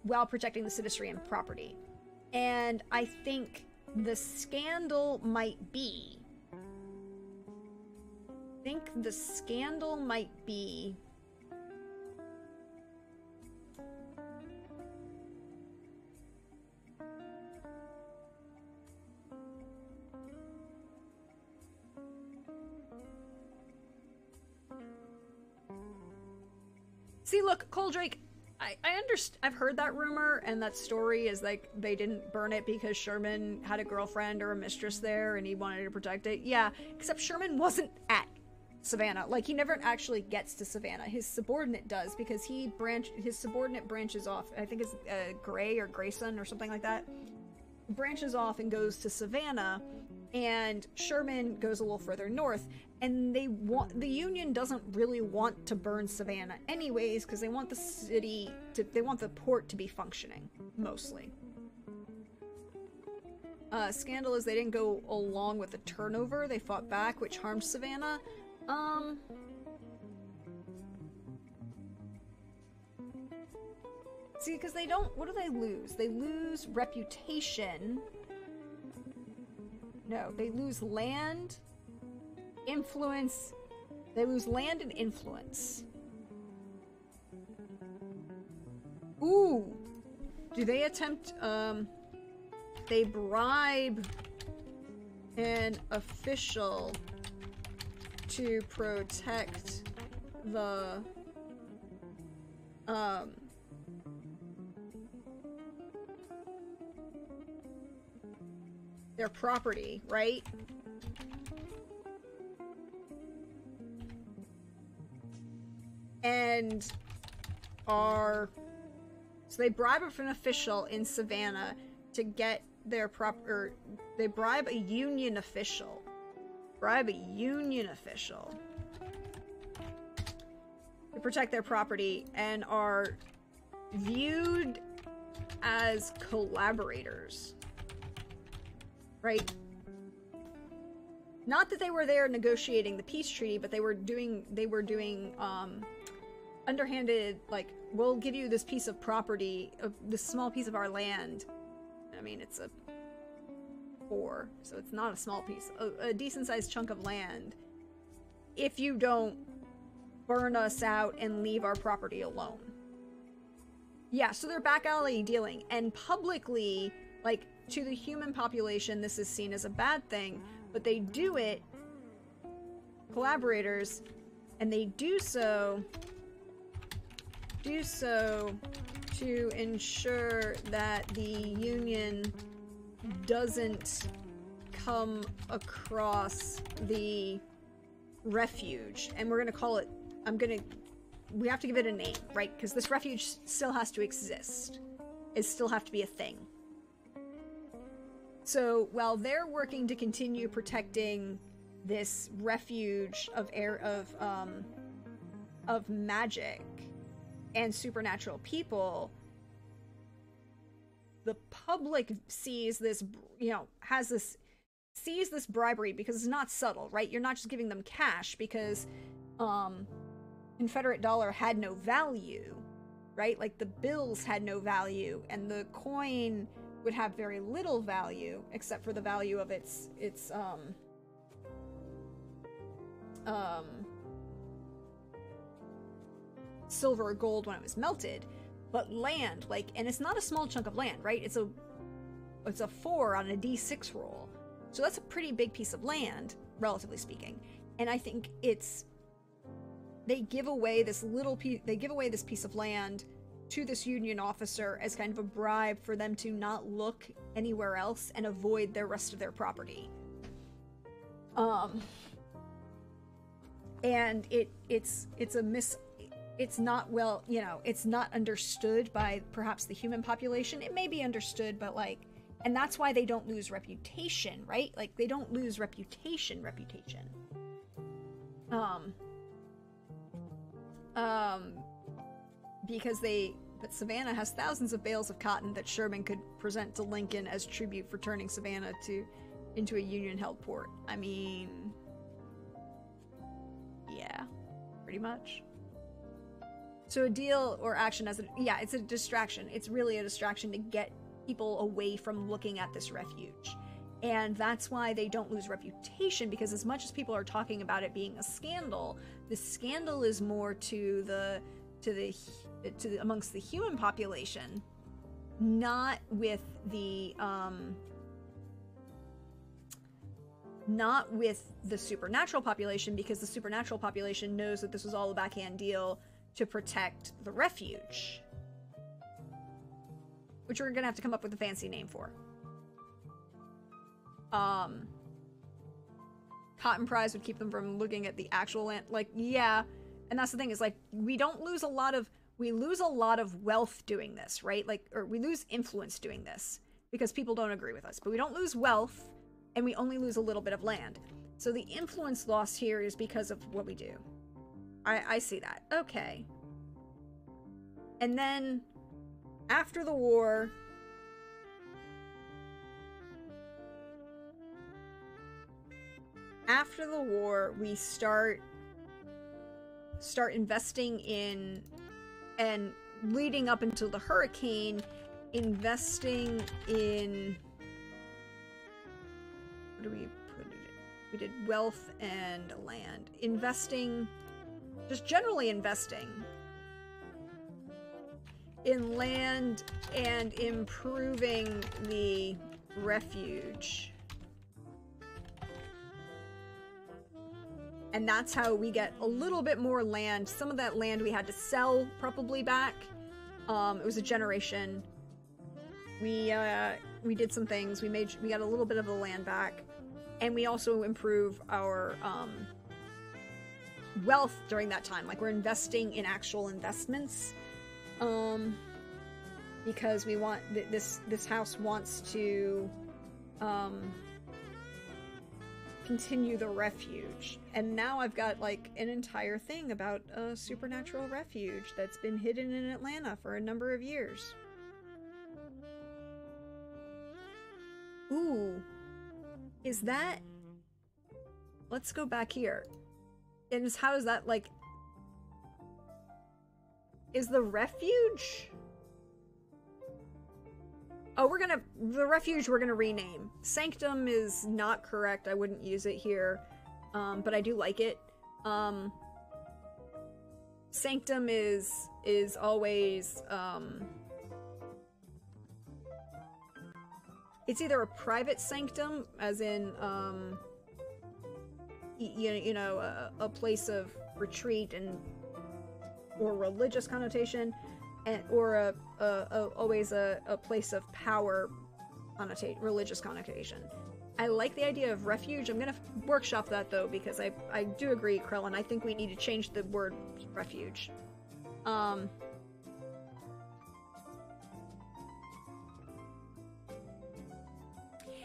while protecting the citizenry and property. And I think the scandal might be. I think the scandal might be see, look, Coldrake, I understand. I've heard that rumor, and that story is like they didn't burn it because Sherman had a girlfriend or a mistress there and he wanted to protect it. Yeah, except Sherman wasn't at Savannah. Like, he never actually gets to Savannah. His subordinate does, because his subordinate branches off. I think it's Gray or Grayson or something like that. Branches off and goes to Savannah, and Sherman goes a little further north. And the Union doesn't really want to burn Savannah anyways, because they want the port to be functioning, mostly. Scandal is they didn't go along with the turnover. They fought back, which harmed Savannah. See, because they don't, what do they lose? They lose reputation. No, they lose land, influence. They lose land and influence. Ooh! Do they attempt, they bribe an official to protect the, their property, right? And so they bribe an official in Savannah to get their they bribe a Union official. Bribe a Union official to protect their property, and are viewed as collaborators. Right? Not that they were there negotiating the peace treaty, but they were doing underhanded, like, we'll give you this piece of property, this small piece of our land. I mean, it's a 4, so it's not a small piece, a decent sized chunk of land, if you don't burn us out and leave our property alone. Yeah, so they're back alley dealing, and publicly, like, to the human population, this is seen as a bad thing, but they do it, collaborators, and they do so to ensure that the Union doesn't come across the refuge. And we're gonna call it, we have to give it a name, right? Because this refuge still has to exist. It still have to be a thing. So while they're working to continue protecting this refuge of magic and supernatural people, the public sees this, sees this bribery, because it's not subtle, right? You're not just giving them cash because Confederate dollar had no value, right? Like, the bills had no value, and the coin would have very little value, except for the value of its silver or gold when it was melted. But land, like, and it's not a small chunk of land, right? It's a 4 on a D6 roll. So that's a pretty big piece of land, relatively speaking. And I think they give away this piece of land to this Union officer as kind of a bribe for them to not look anywhere else and avoid the rest of their property. And it's not it's not understood by perhaps the human population. It may be understood, but like, and that's why they don't lose reputation, right? Like, they don't lose reputation. But Savannah has thousands of bales of cotton that Sherman could present to Lincoln as tribute for turning Savannah into a Union-held port. I mean, yeah, pretty much. So a deal or action it's a distraction. It's really a distraction to get people away from looking at this refuge. And that's why they don't lose reputation, because as much as people are talking about it being a scandal, the scandal is more to the amongst the human population, not with the supernatural population, because the supernatural population knows that this was all a backhand deal to protect the refuge, which we're gonna have to come up with a fancy name for. Cotton Prize would keep them from looking at the actual land. Like, yeah. And that's the thing, is like, we lose a lot of wealth doing this, right? Like, or we lose influence doing this because people don't agree with us, but we don't lose wealth, and we only lose a little bit of land. So the influence loss here is because of what we do. I see that. Okay. And then after the war, we start investing in, and leading up until the hurricane, investing in, what do we put it in? We did wealth and land. Investing, just generally investing in land and improving the refuge. And that's how we get a little bit more land. Some of that land we had to sell probably back. It was a generation. We did some things. We got a little bit of the land back, and we also improve our wealth during that time. Like, we're investing in actual investments, because we want this house wants to continue the refuge. And now I've got like an entire thing about a supernatural refuge that's been hidden in Atlanta for a number of years. Ooh, is that, let's go back here. And how is that, like, is the refuge? Oh, the refuge we're gonna rename. Sanctum is not correct. I wouldn't use it here. But I do like it. Sanctum is always, it's either a private sanctum, as in, you know, a place of retreat or religious connotation, or always a place of power religious connotation. I like the idea of refuge. I'm gonna workshop that though, because I do agree, Krellin. I think we need to change the word refuge.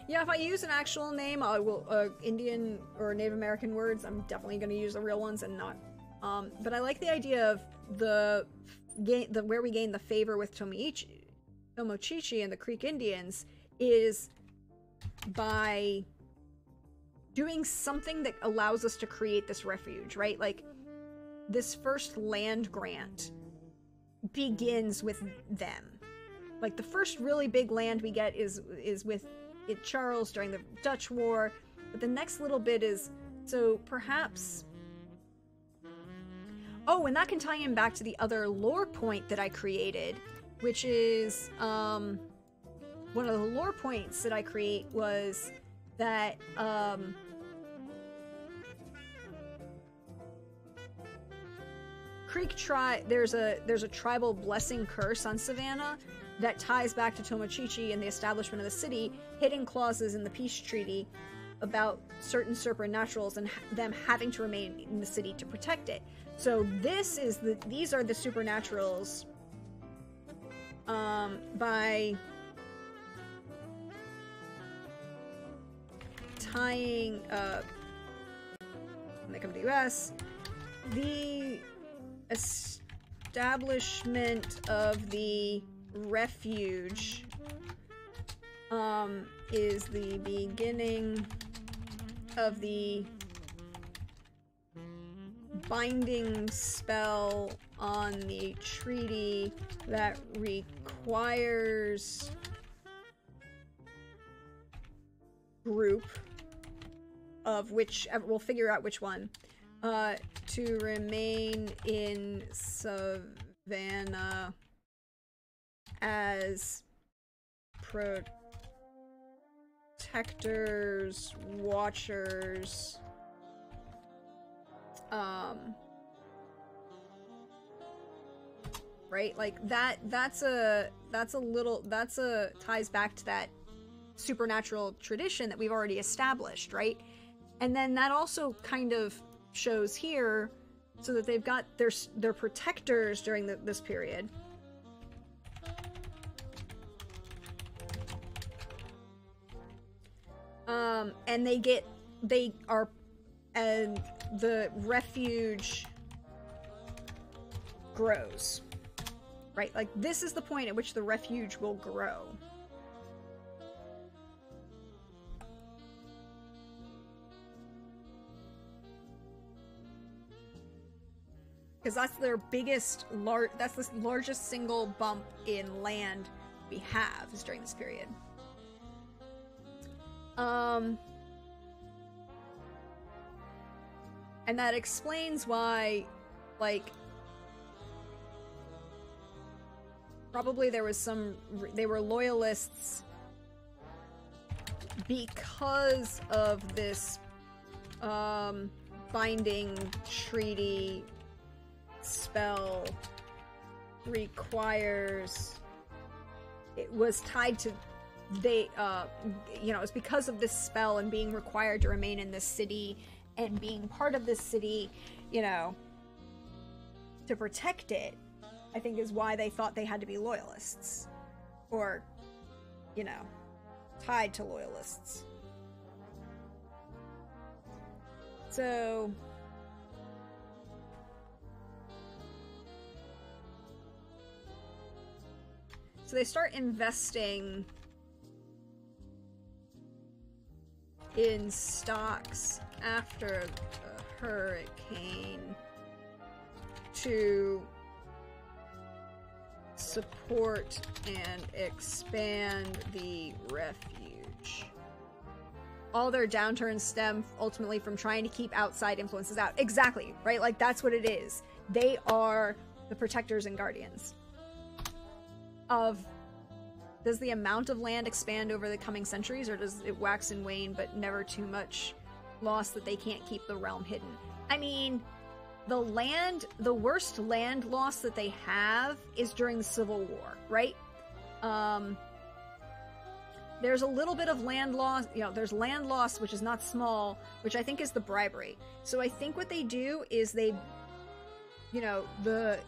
Yeah, if I use an actual name, I will, Indian or Native American words, I'm definitely going to use the real ones and not, but I like the idea of where we gain the favor with Tomochichi and the Creek Indians is by doing something that allows us to create this refuge, right? Like, this first land grant begins with them. Like, the first really big land we get is with Charles during the Dutch War, but the next little bit is, so perhaps, oh, and that can tie in back to the other lore point that I created, which is, one of the lore points that I create was that, there's a tribal blessing curse on Savannah that ties back to Tomochichi and the establishment of the city, hidden clauses in the peace treaty about certain supernaturals and them having to remain in the city to protect it. So these are the supernaturals, by tying, when they come to the US, the establishment of the refuge is the beginning of the binding spell on the treaty that requires group of which, we'll figure out which one, to remain in Savannah as protectors, watchers, right? Like that's a ties back to that supernatural tradition that we've already established, right? And then that also kind of shows here, so that they've got their protectors during this period. And and the refuge grows, right? Like, this is the point at which the refuge will grow. Because that's their biggest, that's the largest single bump in land we have, is during this period. And that explains why, like, probably there was they were loyalists because of this, binding treaty spell requires, it was tied to, you know, it's because of this spell and being required to remain in this city and being part of this city, you know, to protect it, I think is why they thought they had to be loyalists. Or, you know, tied to loyalists. So they start investing in stocks after the hurricane to support and expand the refuge. All their downturns stem ultimately from trying to keep outside influences out. Exactly, right? Like, that's what it is. They are the protectors and guardians of... Does the amount of land expand over the coming centuries, or does it wax and wane, but never too much loss that they can't keep the realm hidden? I mean, the worst land loss that they have is during the Civil War, right? There's a little bit of land loss, you know, there's land loss, which is not small, which I think is the bribery. So I think what they do is they, you know, the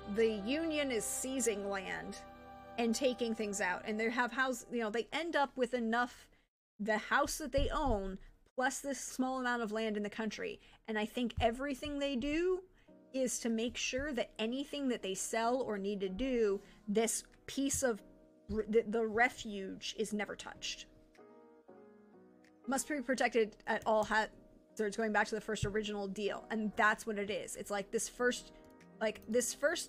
Union is seizing land and taking things out, and they have you know, they end up with enough, the house that they own, plus this small amount of land in the country. And I think everything they do is to make sure that anything that they sell or need to do, this piece of the refuge is never touched. Must be protected at all hazards, going back to the first original deal. And that's what it is. It's like this first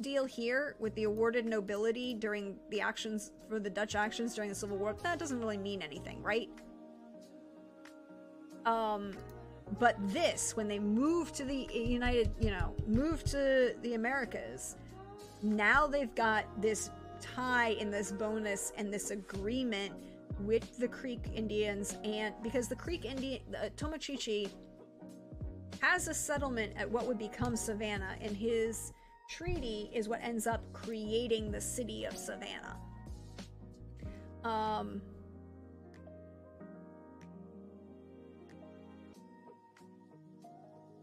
deal here with the awarded nobility during the actions, for the Dutch actions during the Civil War, that doesn't really mean anything, right? But this, when they move to the move to the Americas, now they've got this tie and this bonus and this agreement with the Creek Indians, and because the Creek Indian, Tomochichi has a settlement at what would become Savannah, and his treaty is what ends up creating the city of Savannah.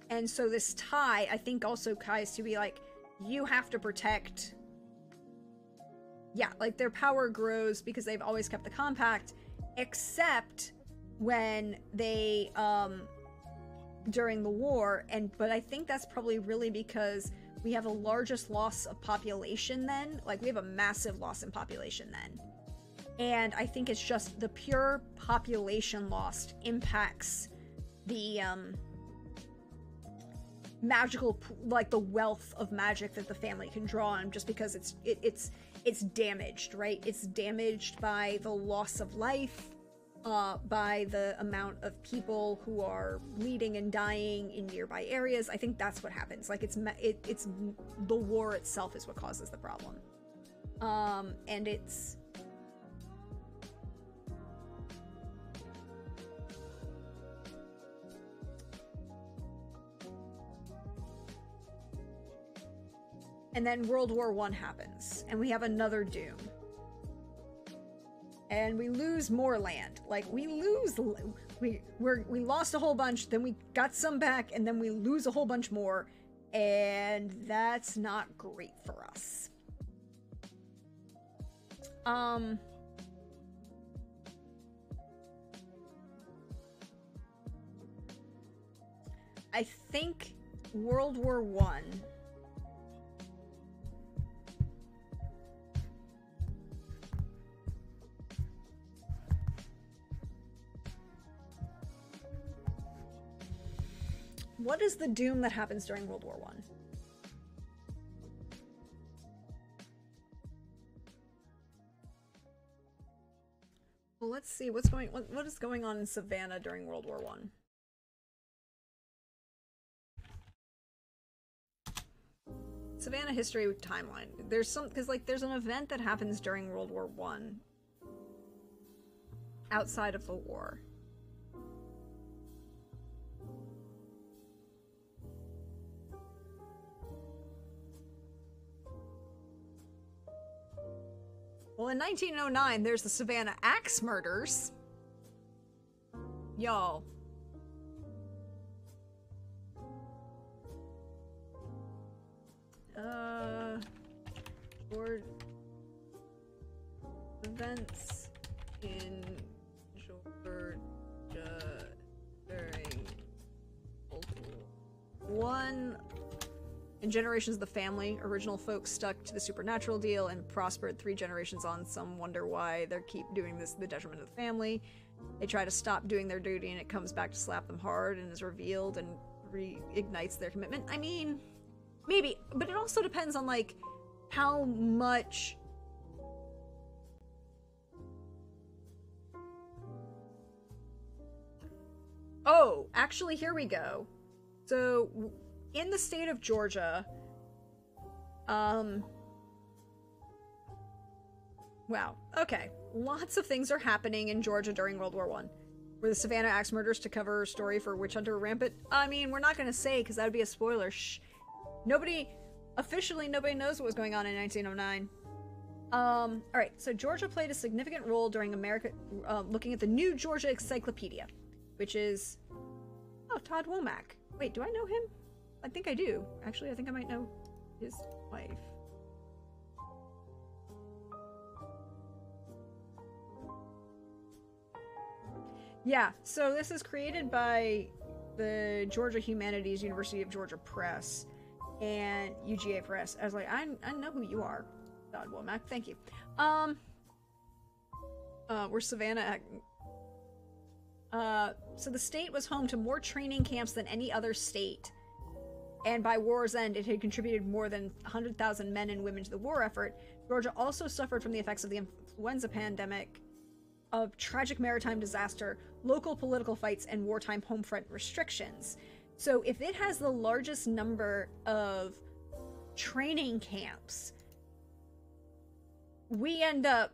And so this tie, I think, also ties to be like, you have to protect... Yeah, like, their power grows because they've always kept the compact, except when they, during the war, but I think that's probably really because we have the largest loss of population then. Like, we have a massive loss in population then. And I think it's just the pure population loss impacts the, magical, like, the wealth of magic that the family can draw on, just because it's damaged, right? It's damaged by the loss of life, by the amount of people who are bleeding and dying in nearby areas. I think that's what happens. Like, it's the war itself is what causes the problem. And it's... And then World War I happens, and we have another doom. And we lose more land. Like, we lost a whole bunch, then we got some back, and then we lose a whole bunch more. And that's not great for us. I think World War I... What is the doom that happens during World War I? Well, let's see what is going on in Savannah during World War I. Savannah history timeline. There's some, because like there's an event that happens during World War I outside of the war. Well, in 1909, there's the Savannah Axe murders. Y'all. Or events in Georgia during World War I. In generations of the family, original folks stuck to the supernatural deal and prospered 3 generations on. Some wonder why they keep doing this to the detriment of the family. They try to stop doing their duty and it comes back to slap them hard and is revealed and reignites their commitment. I mean, maybe, but it also depends on like how much... Oh, actually, here we go. So... in the state of Georgia, wow, okay. Lots of things are happening in Georgia during World War I. Were the Savannah Axe murders to cover a story for Witch Hunter Rampant? I mean, we're not going to say, because that would be a spoiler. Shh. Officially, nobody knows what was going on in 1909. Alright, so Georgia played a significant role during America, looking at the New Georgia Encyclopedia, which is, oh, Todd Womack. Wait, do I know him? I think I do. Actually, I think I might know his wife. Yeah, so this is created by the Georgia Humanities University of Georgia Press and UGA Press. I was like, I know who you are, Todd Womack. Thank you. We're Savannah. So the state was home to more training camps than any other state. And by war's end, it had contributed more than 100,000 men and women to the war effort. Georgia also suffered from the effects of the influenza pandemic, of tragic maritime disaster, local political fights, and wartime home front restrictions. So if it has the largest number of training camps, we end up...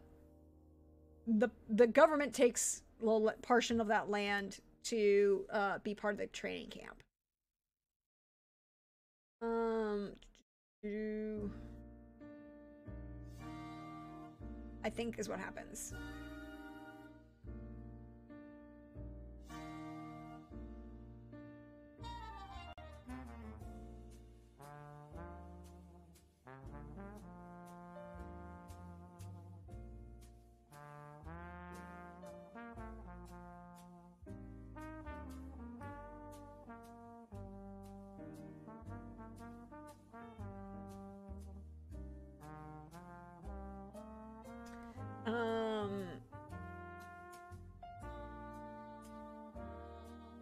The government takes a little portion of that land to be part of the training camp. I think is what happens.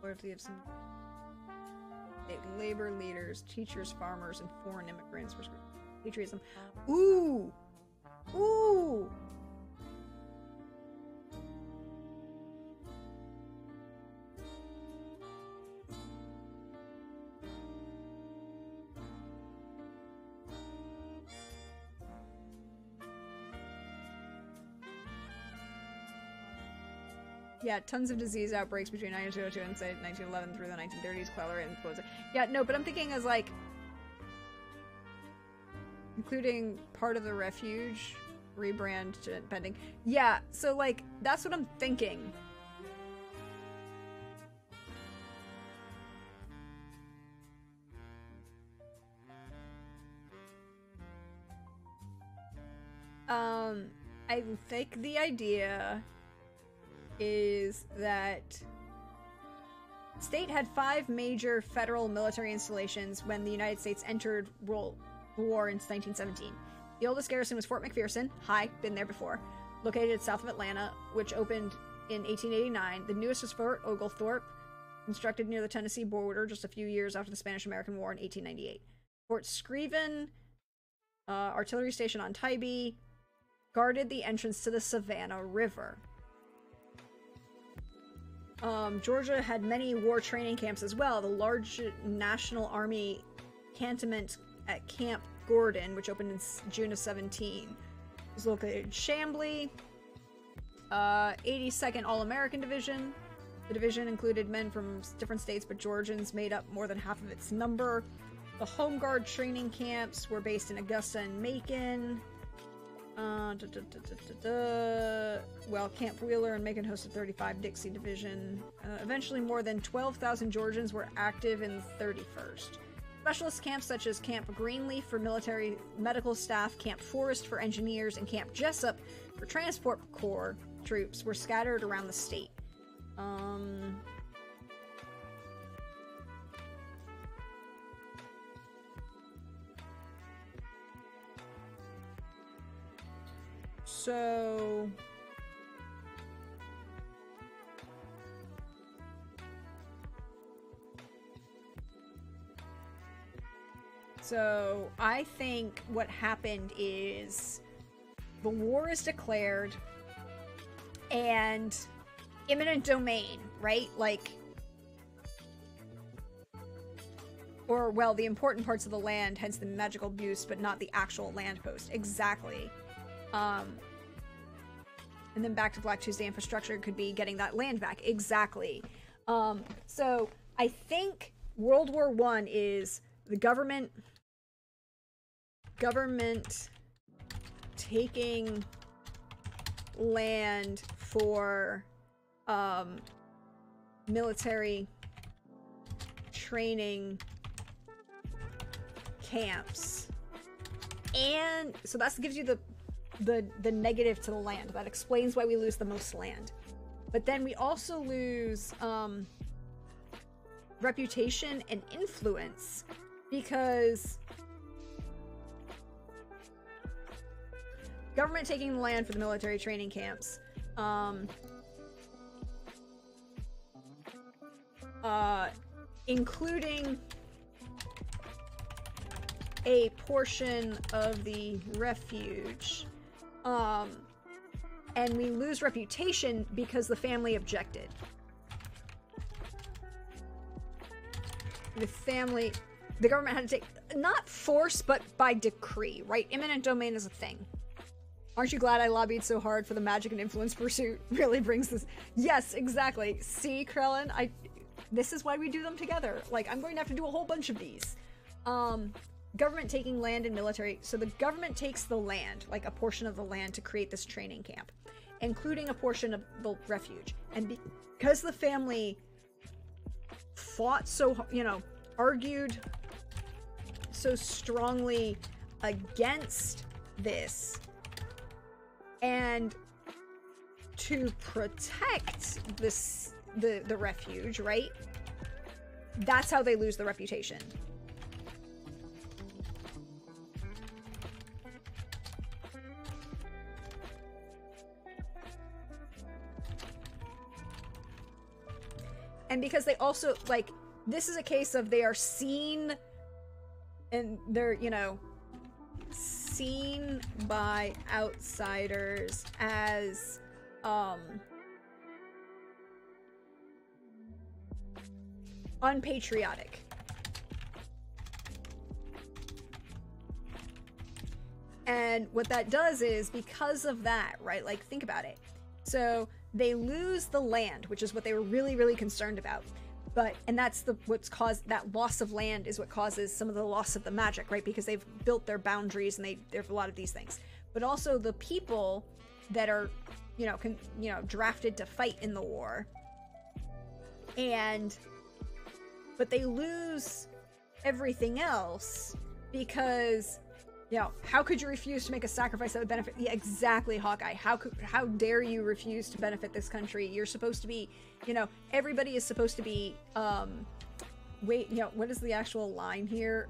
What if they have some labor leaders, teachers, farmers, and foreign immigrants for patriotism? Ooh! Ooh! Yeah, tons of disease outbreaks between 1902 and say 1911 through the 1930s, cholera and influenza. Yeah, no, but I'm thinking as like including part of the refuge, rebrand to pending. Yeah, so like that's what I'm thinking. I think the idea is that state had 5 major federal military installations when the United States entered World War in 1917. The oldest garrison was Fort McPherson. Hi, been there before. Located south of Atlanta, which opened in 1889. The newest was Fort Oglethorpe, constructed near the Tennessee border just a few years after the Spanish-American War in 1898. Fort Screven, artillery station on Tybee, guarded the entrance to the Savannah River. Georgia had many war training camps as well. The large National Army cantonment at Camp Gordon, which opened in June of 17, is located in Chambly. 82nd All-American Division. The division included men from different states, but Georgians made up more than half of its number. The Home Guard training camps were based in Augusta and Macon. Well, Camp Wheeler and Macon hosted 35 Dixie Division. Eventually, more than 12,000 Georgians were active in the 31st. Specialist camps such as Camp Greenleaf for military medical staff, Camp Forest for engineers, and Camp Jessup for transport corps troops were scattered around the state. So I think what happened is the war is declared and eminent domain, right? Like, or, well, the important parts of the land, hence the magical abuse, but not the actual land post. Exactly. And then back to Black Tuesday infrastructure could be getting that land back. Exactly. So I think World War I is the government taking land for military training camps. And so that gives you the negative to the land. That explains why we lose the most land. But then we also lose reputation and influence, because government taking the land for the military training camps, including a portion of the refuge, and we lose reputation because the family objected. The government had to take, not force, but by decree, right? Eminent domain is a thing. Aren't you glad I lobbied so hard for the magic and influence pursuit? Really brings this. Yes, exactly. See, Krellin, this is why we do them together. Like, I'm going to have to do a whole bunch of these. Government taking land and military. So the government takes the land, like a portion of the land, to create this training camp, including a portion of the refuge. And because the family fought so, argued so strongly against this, and to protect the refuge, right? That's how they lose the reputation. And because they also, like, this is a case of they are seen, and they're, seen by outsiders as, unpatriotic. And what that does is, because of that, right, like, think about it. So they lose the land, which is what they were really, really concerned about. And that's what's caused that loss of land is what causes some of the loss of the magic, right? Because they've built their boundaries and there's a lot of these things. But also the people that are, drafted to fight in the war. But they lose everything else because, how could you refuse to make a sacrifice that would benefit? Yeah, exactly, Hawkeye. How dare you refuse to benefit this country? You're supposed to be, everybody is supposed to be, what is the actual line here?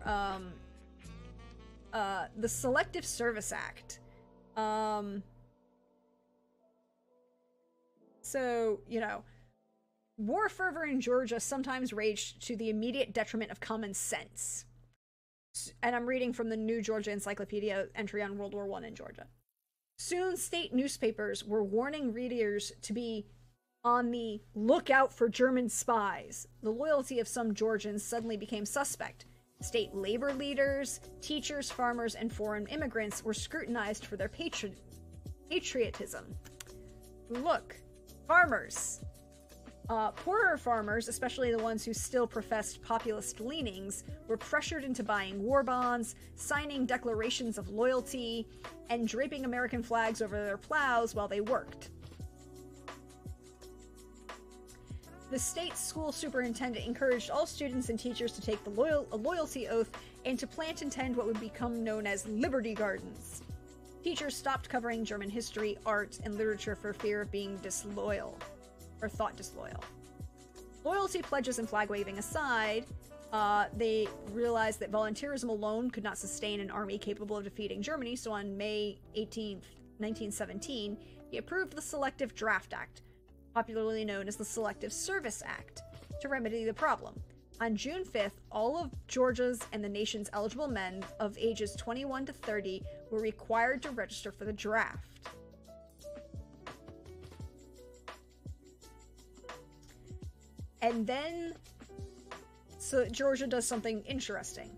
The Selective Service Act. War fervor in Georgia sometimes raged to the immediate detriment of common sense. And I'm reading from the New Georgia Encyclopedia entry on World War I in Georgia. Soon, state newspapers were warning readers to be on the lookout for German spies. The loyalty of some Georgians suddenly became suspect. State labor leaders, teachers, farmers, and foreign immigrants were scrutinized for their patriotism. Look, farmers. Poorer farmers, especially the ones who still professed populist leanings, were pressured into buying war bonds, signing declarations of loyalty, and draping American flags over their plows while they worked. The state school superintendent encouraged all students and teachers to take a loyalty oath and to plant and tend what would become known as Liberty Gardens. Teachers stopped covering German history, art, and literature for fear of being disloyal. Or thought disloyal. Loyalty pledges and flag waving aside, they realized that volunteerism alone could not sustain an army capable of defeating Germany, so on May 18th, 1917, he approved the Selective Draft Act, popularly known as the Selective Service Act, to remedy the problem. On June 5th, all of Georgia's and the nation's eligible men of ages 21 to 30 were required to register for the draft. And then, so Georgia does something interesting.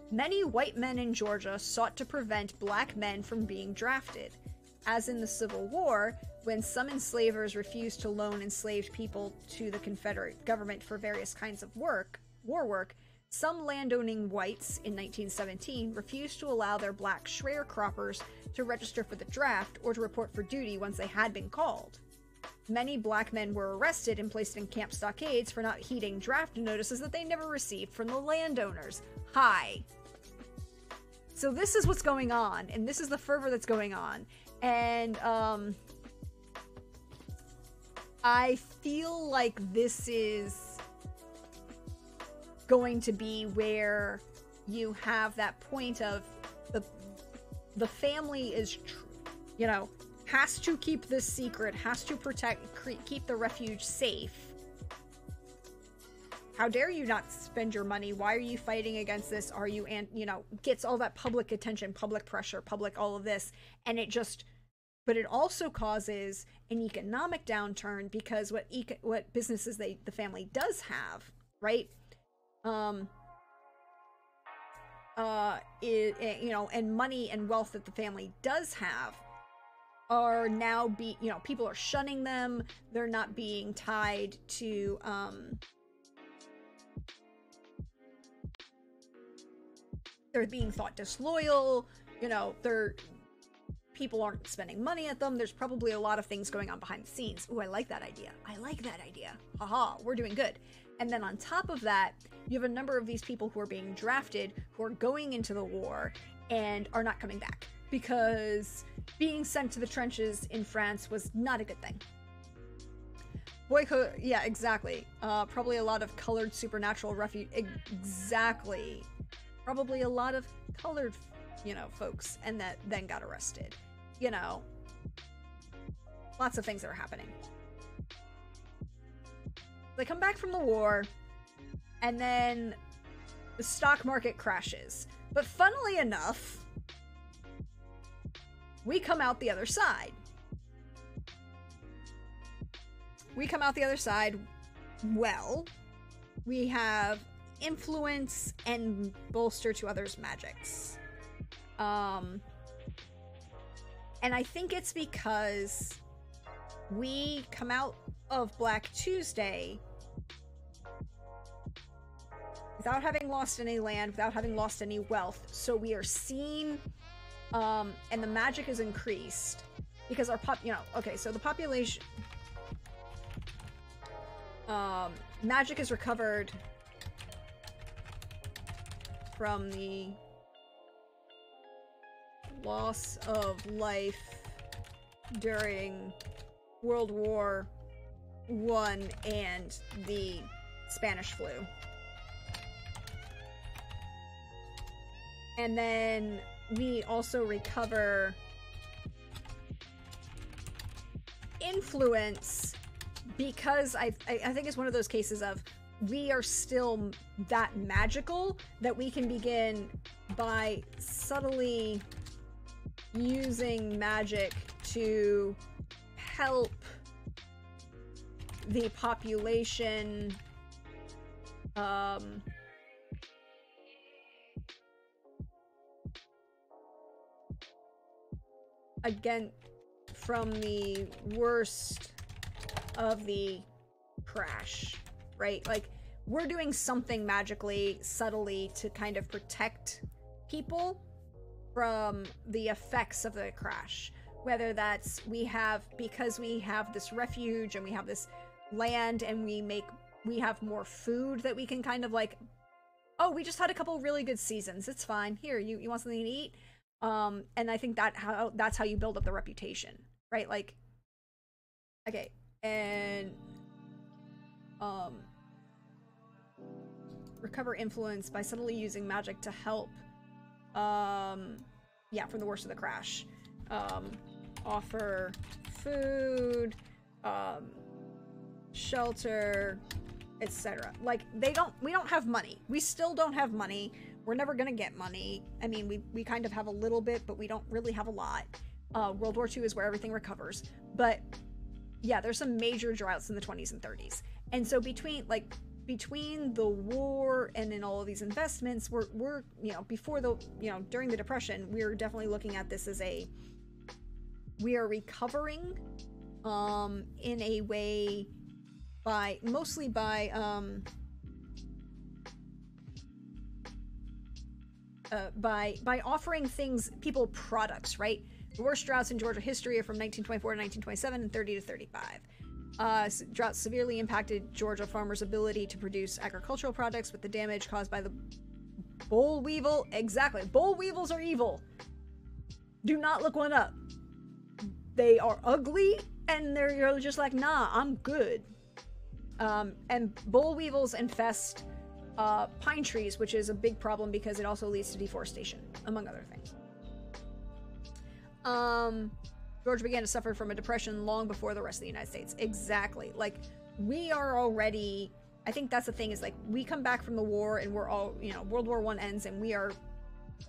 Many white men in Georgia sought to prevent black men from being drafted. As in the Civil War, when some enslavers refused to loan enslaved people to the Confederate government for various kinds of war work, some landowning whites in 1917 refused to allow their black sharecroppers to register for the draft or to report for duty once they had been called. Many black men were arrested and placed in camp stockades for not heeding draft notices that they never received from the landowners. Hi. So this is what's going on, and this is the fervor that's going on. And, I feel like this is going to be where you have that point of the family is, has to keep this secret, has to keep the refuge safe. How dare you not spend your money? Why are you fighting against this? Are you, gets all that public attention, public pressure, public all of this, and but it also causes an economic downturn because what businesses the family does have, right? And money and wealth that the family does have are now people are shunning them. They're not being tied to, they're being thought disloyal, people aren't spending money at them. There's probably a lot of things going on behind the scenes. Ooh, I like that idea. Haha, we're doing good. And then on top of that, you have a number of these people who are being drafted, who are going into the war and are not coming back because being sent to the trenches in France was not a good thing. Boycott, yeah, exactly. Probably a lot of colored supernatural refuge. Exactly. Probably a lot of colored, folks, and that then got arrested. Lots of things that are happening. They come back from the war, and then the stock market crashes. But funnily enough, we come out the other side. Well. We have influence and bolster to others' magics. And I think it's because we come out of Black Tuesday without having lost any land, without having lost any wealth. So we are seen, and the magic is increased because our okay, so the population, magic is recovered from the loss of life during World War I and the Spanish flu. And then we also recover influence because I think it's one of those cases of we are still that magical that we can begin by subtly using magic to help the population again from the worst of the crash, right? Like, we're doing something magically, subtly to kind of protect people from the effects of the crash. Whether that's because we have this refuge and we have this land and we have more food that we can kind of like, oh, we just had a couple really good seasons, it's fine, here, you want something to eat? And I think that's how you build up the reputation, right? Like, okay, and recover influence by subtly using magic to help yeah, from the worst of the crash. Offer food, shelter, etc. Like, we don't have money. We still don't have money. We're never gonna get money. I mean, we kind of have a little bit, but we don't really have a lot. World War II is where everything recovers. But yeah, there's some major droughts in the 20s and 30s. And so between the war and in all of these investments, we're before the during the Depression, we're definitely looking at this as we are recovering in a way mostly by offering people products, right? The worst droughts in Georgia history are from 1924 to 1927 and 30 to 35. Droughts severely impacted Georgia farmers' ability to produce agricultural products, with the damage caused by the boll weevil. Exactly. Boll weevils are evil. Do not look one up. They are ugly, and you're just like, nah, I'm good. And boll weevils infest pine trees, which is a big problem because it also leads to deforestation, among other things. Georgia began to suffer from a depression long before the rest of the United States. Exactly. Like, we are already, I think that's the thing, is like, we come back from the war and we're all, World War I ends and we are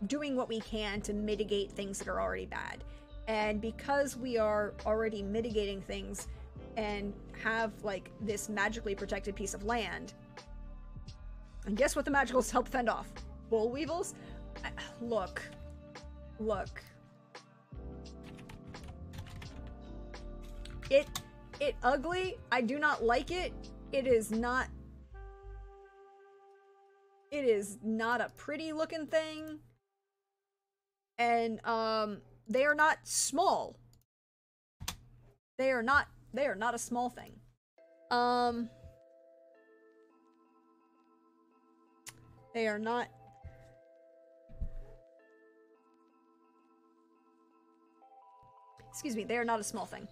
doing what we can to mitigate things that are already bad. And because we are already mitigating things and have like this magically protected piece of land, and guess what the magicals help fend off? Boll weevils? Look. It ugly. I do not like it. It is not a pretty looking thing. And they are not small. They are not a small thing. They are not. Excuse me, they are not a small thing.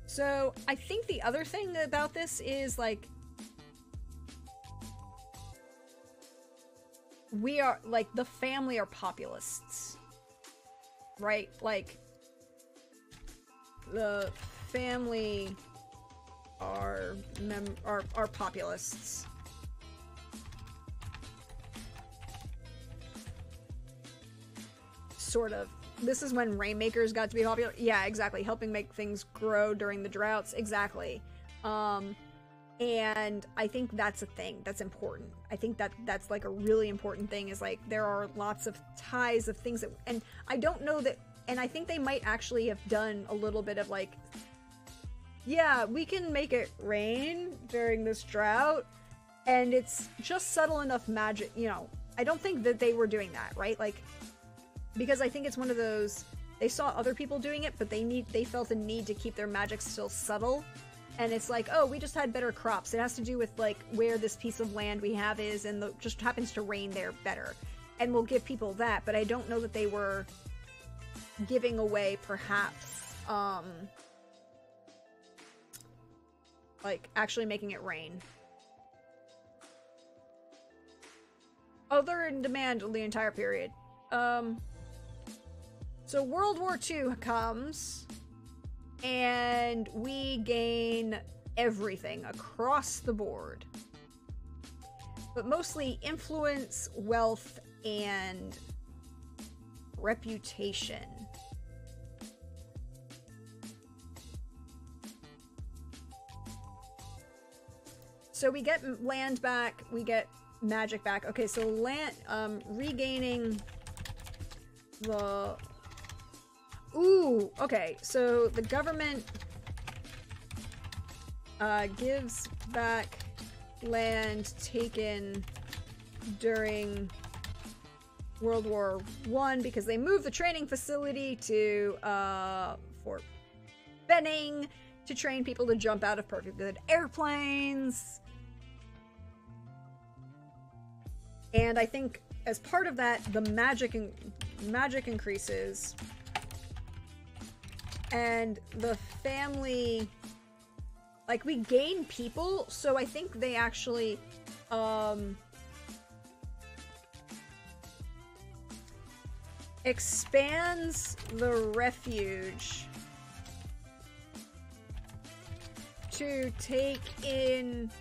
So I think the other thing about this is like, we are like, the family are populists, right? Like, the family our populists. Sort of. This is when rainmakers got to be popular. Yeah, exactly. Helping make things grow during the droughts. Exactly. And I think that's a thing that's important. I think that's like a really important thing, is like there are lots of ties of things that, and I don't know that, and I think they might actually have done a little bit of like, yeah, we can make it rain during this drought, and it's just subtle enough magic, you know. I don't think that they were doing that, right? Like, because I think it's one of those, they saw other people doing it, but they felt a need to keep their magic still subtle. And it's like, oh, we just had better crops. It has to do with like where this piece of land we have is, and just happens to rain there better. And we'll give people that, but I don't know that they were giving away perhaps like actually making it rain. Oh, they're in demand the entire period. So World War II comes, and we gain everything across the board. But mostly influence, wealth, and reputation. So we get land back, we get magic back. Okay, so land, regaining the... Ooh, okay, so the government gives back land taken during World War I because they moved the training facility to Fort Benning to train people to jump out of perfect good airplanes. And I think as part of that, the magic increases. And the family, like, we gain people, so I think they actually, expands the refuge to take in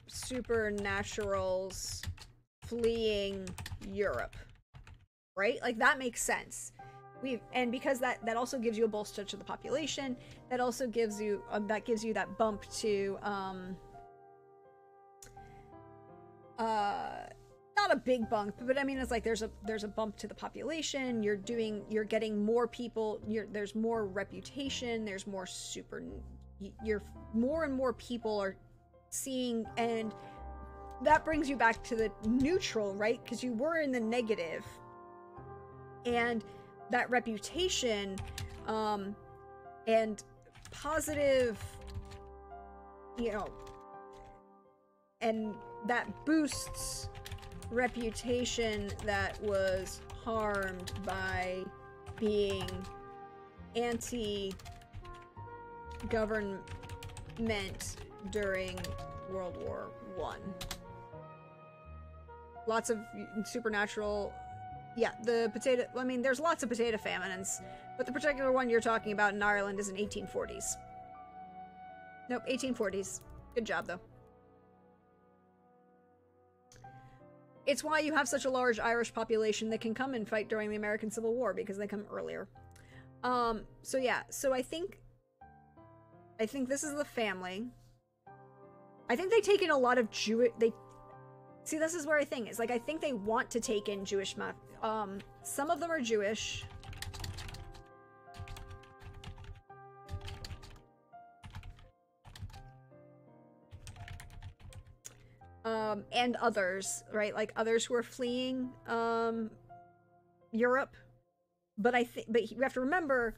supernaturals fleeing Europe, right? Like, that makes sense. And because that also gives you a bolster to the population, that also gives you that bump to not a big bump, but I mean, it's like there's a bump to the population. You're getting more people. There's more reputation. There's more more and more people are seeing, and that brings you back to the neutral, right? Because you were in the negative, and that reputation and positive, you know, and that boosts reputation that was harmed by being anti-government during World War I. Lots of supernatural. Yeah, the potato. I mean, there's lots of potato famines, but the particular one you're talking about in Ireland is in 1840s. Nope, 1840s. Good job, though. It's why you have such a large Irish population that can come and fight during the American Civil War, because they come earlier. So yeah, so I think this is the family. I think they take in a lot of Jewish. See, this is where I think is, like, I think they want to take in Jewish. Some of them are Jewish. And others, right? Like others who are fleeing Europe. But you have to remember,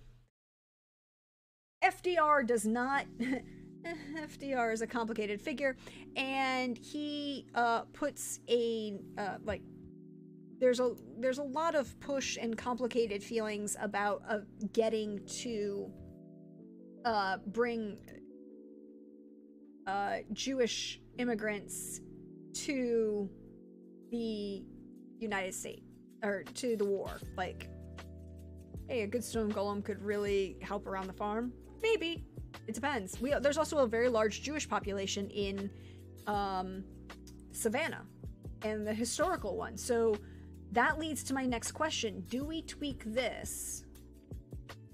FDR does not. FDR is a complicated figure, and he puts a like. There's a lot of push and complicated feelings about getting to bring Jewish immigrants to the United States, or to the war. Like, hey, a good stone golem could really help around the farm. Maybe. It depends. There's also a very large Jewish population in Savannah, and the historical one. So that leads to my next question. Do we tweak this?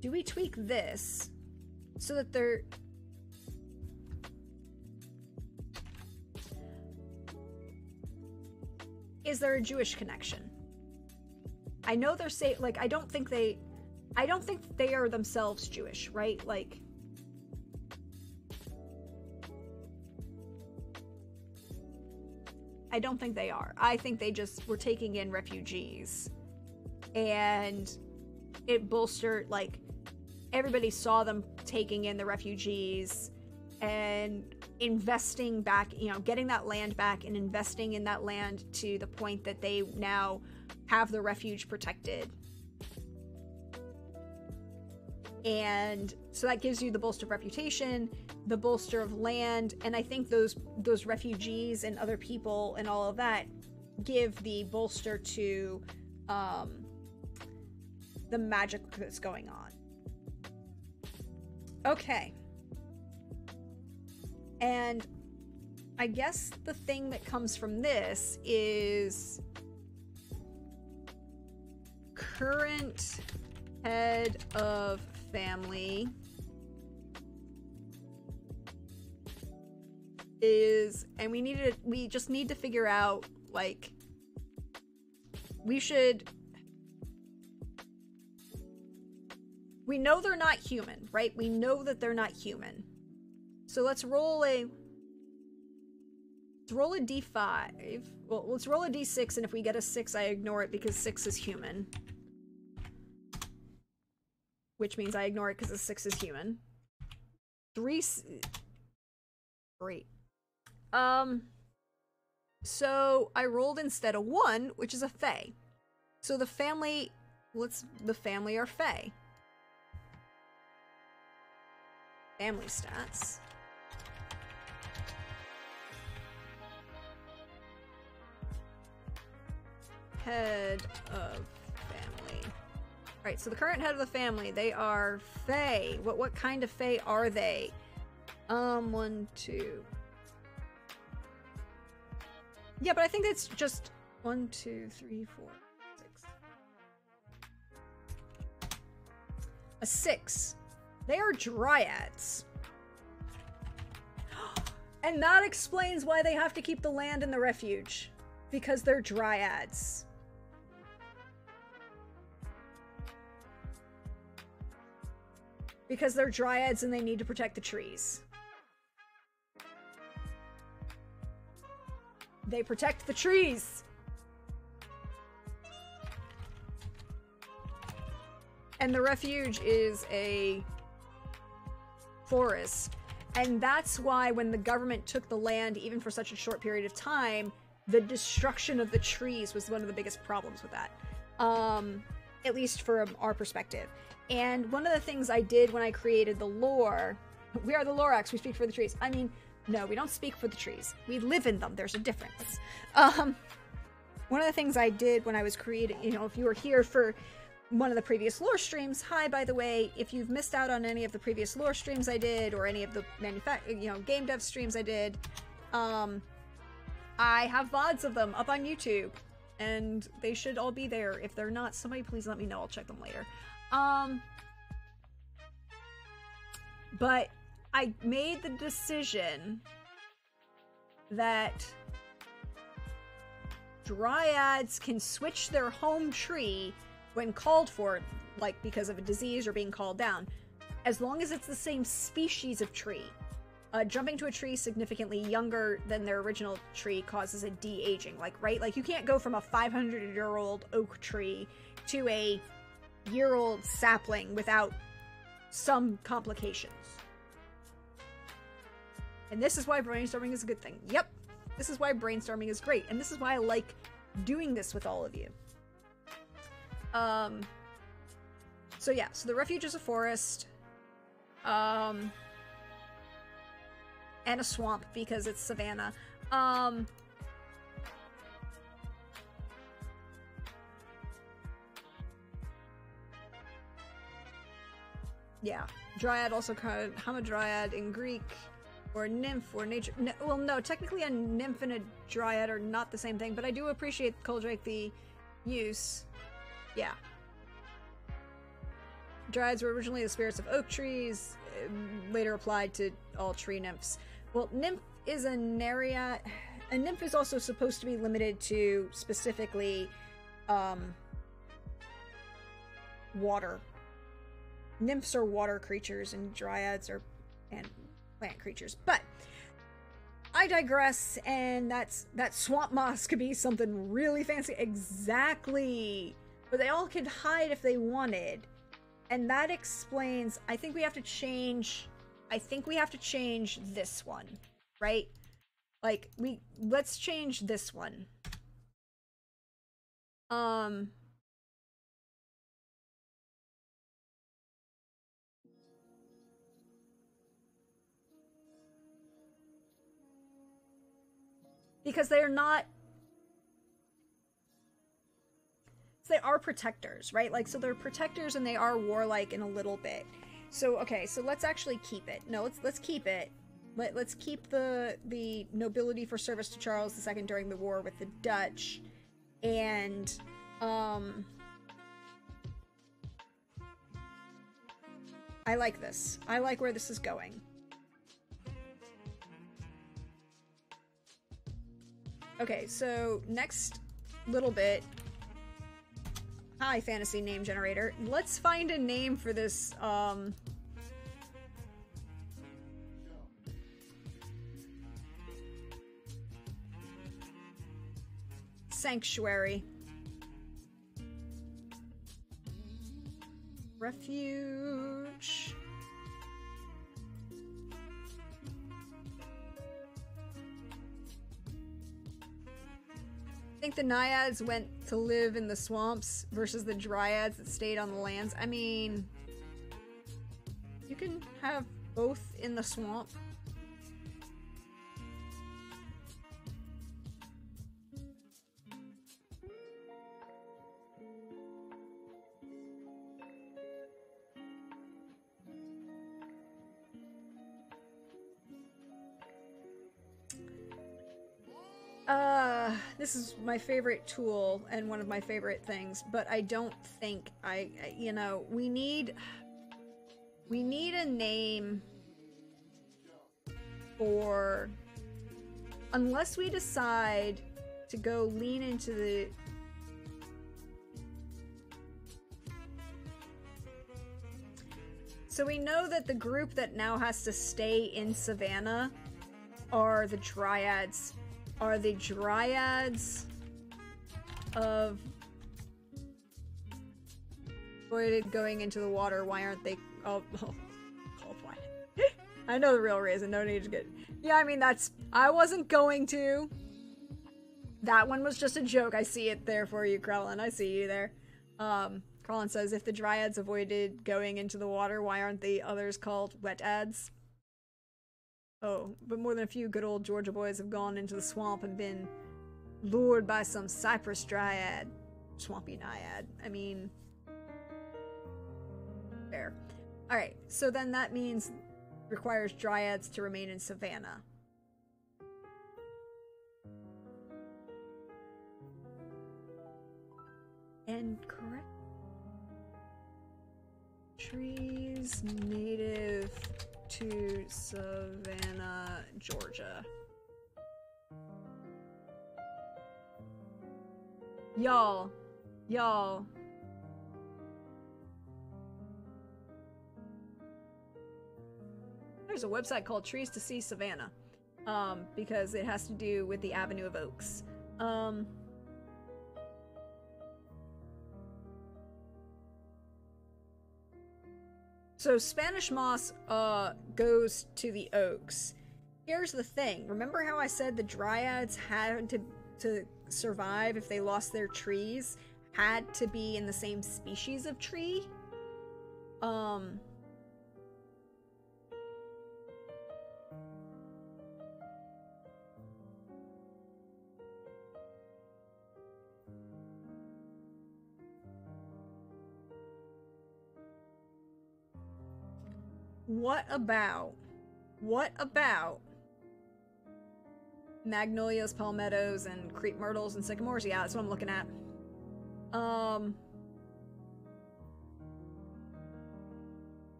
Do we tweak this so that there... Is there a Jewish connection? I know they're saying, like, I don't think they are themselves Jewish, right? Like, I don't think they are. I think they just were taking in refugees, and it bolstered, like, everybody saw them taking in the refugees and investing back, you know, getting that land back and investing in that land to the point that they now have the refuge protected. And so that gives you the bolster of reputation, the bolster of land, and I think those refugees and other people and all of that give the bolster to the magic that's going on. Okay. And I guess the thing that comes from this is current head of family is, and we just need to figure out, like, we know they're not human, right? We know that they're not human. So let's roll a d5. Well, let's roll a d6, and if we get a 6, I ignore it because 6 is human. Which means I ignore it because a 6 is human. 3. Great. So I rolled instead a 1, which is a Fae. So the family, the family are Fae. Family stats. Head of family. Alright, so the current head of the family, they are Fae. What kind of Fae are they? 1, 2. Yeah, but I think it's just 1, 2, 3, 4, 6. A 6. They are dryads. And that explains why they have to keep the land in the refuge. Because they're dryads. Because they're dryads and they need to protect the trees. They protect the trees. And the refuge is a forest. And that's why when the government took the land, even for such a short period of time, the destruction of the trees was one of the biggest problems with that. At least from our perspective. And one of the things I did when I created the lore, we are the Lorax, we speak for the trees. I mean, no, we don't speak for the trees. We live in them. There's a difference. One of the things I did when I was creating, you know, if you were here for one of the previous lore streams, hi, by the way, if you've missed out on any of the previous lore streams I did, or any of the game dev streams I did, I have VODs of them up on YouTube, and they should all be there. If they're not, somebody please let me know. I'll check them later. But I made the decision that dryads can switch their home tree when called for, like because of a disease or being called down, as long as it's the same species of tree. Jumping to a tree significantly younger than their original tree causes a de-aging, right? Like, you can't go from a 500-year-old oak tree to a year-old sapling without some complications. And this is why brainstorming is a good thing. Yep, this is why brainstorming is great, and this is why I like doing this with all of you. So yeah, so the refuge is a forest. And a swamp because it's Savannah. Yeah. Dryad also called hamadryad in Greek, or nymph, or nature. Well, no, technically a nymph and a dryad are not the same thing, but I do appreciate, Coldrake, the use. Yeah. Dryads were originally the spirits of oak trees, later applied to all tree nymphs. Well, nymph is a nereid. A nymph is also supposed to be limited to specifically water. Nymphs are water creatures and dryads are plant creatures. But I digress, and that swamp moss could be something really fancy. Exactly. But they all could hide if they wanted. And that explains, I think we have to change this one, right? Like, let's change this one. Because they are protectors, right? Like, so they're protectors and they are warlike in a little bit. So, okay, so let's actually keep it. No, let's keep it. Let's keep the nobility for service to Charles II during the war with the Dutch. And, I like this. I like where this is going. Okay, so next little bit. Hi, fantasy name generator. Let's find a name for this, sanctuary. Refuge. I think the naiads went to live in the swamps versus the dryads that stayed on the lands. I mean, you can have both in the swamp. This is my favorite tool and one of my favorite things, but I don't think you know, we need a name for, unless we decide to go lean into the so we know that the group that now has to stay in Savannah are the dryads. Are the dryads of avoided going into the water? Why aren't they? Oh, why? I know the real reason. No need to get. Yeah, I mean I wasn't going to. That one was just a joke. I see it there for you, Krellin. I see you there. Krellin says, if the dryads avoided going into the water, why aren't the others called wet ads? Oh, but more than a few good old Georgia boys have gone into the swamp and been lured by some cypress dryad. Swampy naiad. I mean, fair. Alright, so then that means requires dryads to remain in Savannah. And correct. Trees native to Savannah, Georgia. Y'all. There's a website called Trees to See Savannah, because it has to do with the Avenue of Oaks. So Spanish moss goes to the oaks. Here's the thing. Remember how I said the dryads had to survive if they lost their trees? Had to be in the same species of tree? What about magnolias, palmettos, and crepe myrtles and sycamores? Yeah, that's what I'm looking at.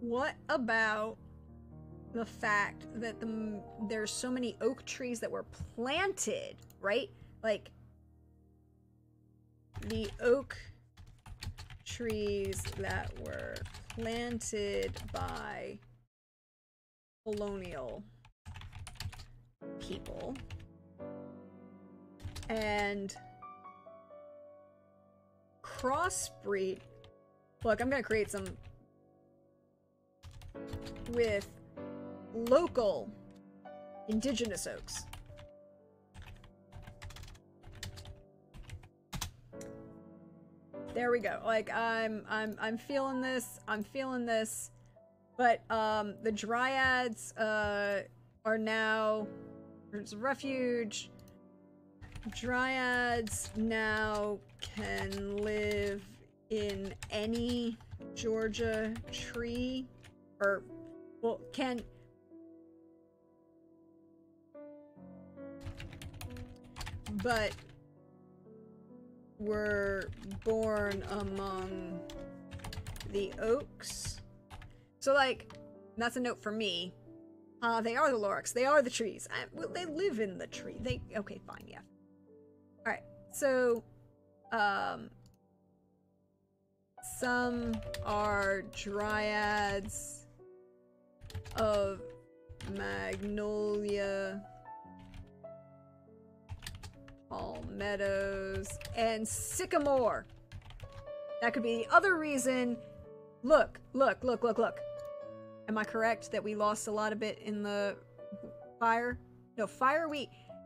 What about the fact that there's so many oak trees that were planted, right? Like, the oak trees that were planted by colonial people and crossbreed. Look, I'm gonna create some with local indigenous oaks. There we go. Like, I'm feeling this. I'm feeling this. But the dryads are now, there's a refuge. Dryads now can live in any Georgia tree, or, well, can, but were born among the oaks. So, like, that's a note for me. They are the Lorax. They are the trees. Well, they live in the tree. Okay, fine, yeah. Alright, so, some are dryads of magnolia, palmettos, and sycamore. That could be the other reason. Look. Am I correct that we lost a lot of it in the fire? No, fire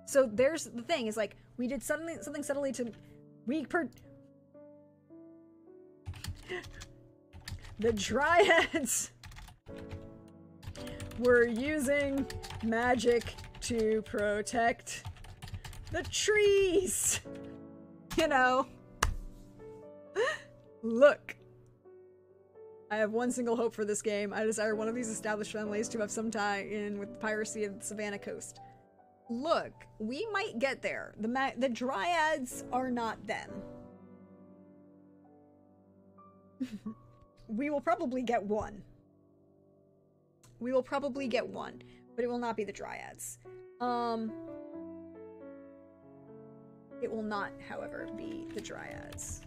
so there's the thing, is like, we did something subtly to, the dryads were using magic to protect the trees. You know. Look. I have one single hope for this game. I desire one of these established families to have some tie-in with the piracy of the Savannah Coast. Look, we might get there. The dryads are not them. We will probably get one. We will probably get one, but it will not be the dryads. It will not, however, be the dryads.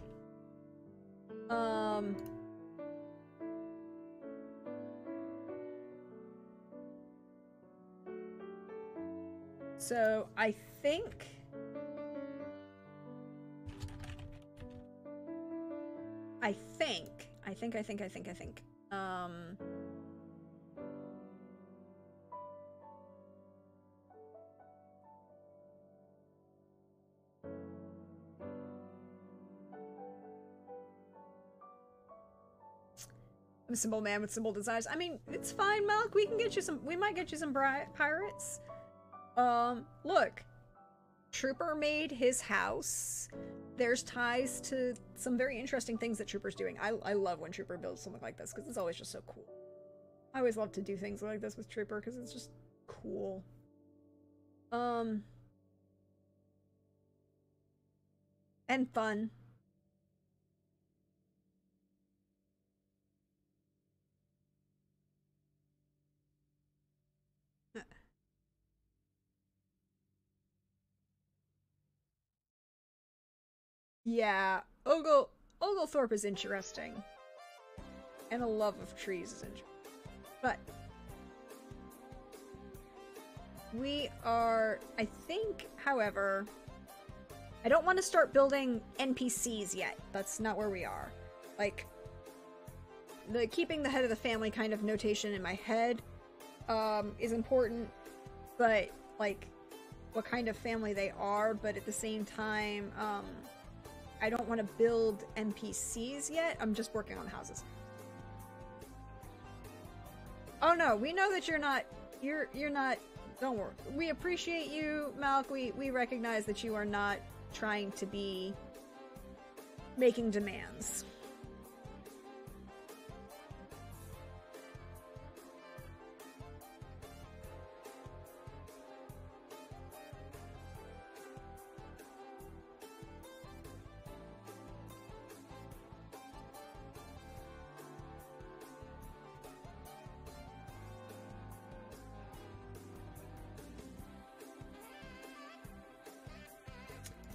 So I think I'm a simple man with simple desires. I mean, it's fine, Malk. We might get you some pirates. Look. Trooper made his house. There's ties to some very interesting things that Trooper's doing. I love when Trooper builds something like this, because it's always just so cool. I always love to do things like this with Trooper, because it's just cool. And fun. Yeah, Oglethorpe is interesting. And a love of trees is interesting. But we are, I think, however, I don't want to start building NPCs yet. That's not where we are. Like, the keeping the head of the family kind of notation in my head is important, but, like, what kind of family they are, but at the same time, I don't want to build NPCs yet. I'm just working on the houses. Oh no, we know that you're not, don't worry. We appreciate you, Malk. We recognize that you are not trying to be making demands.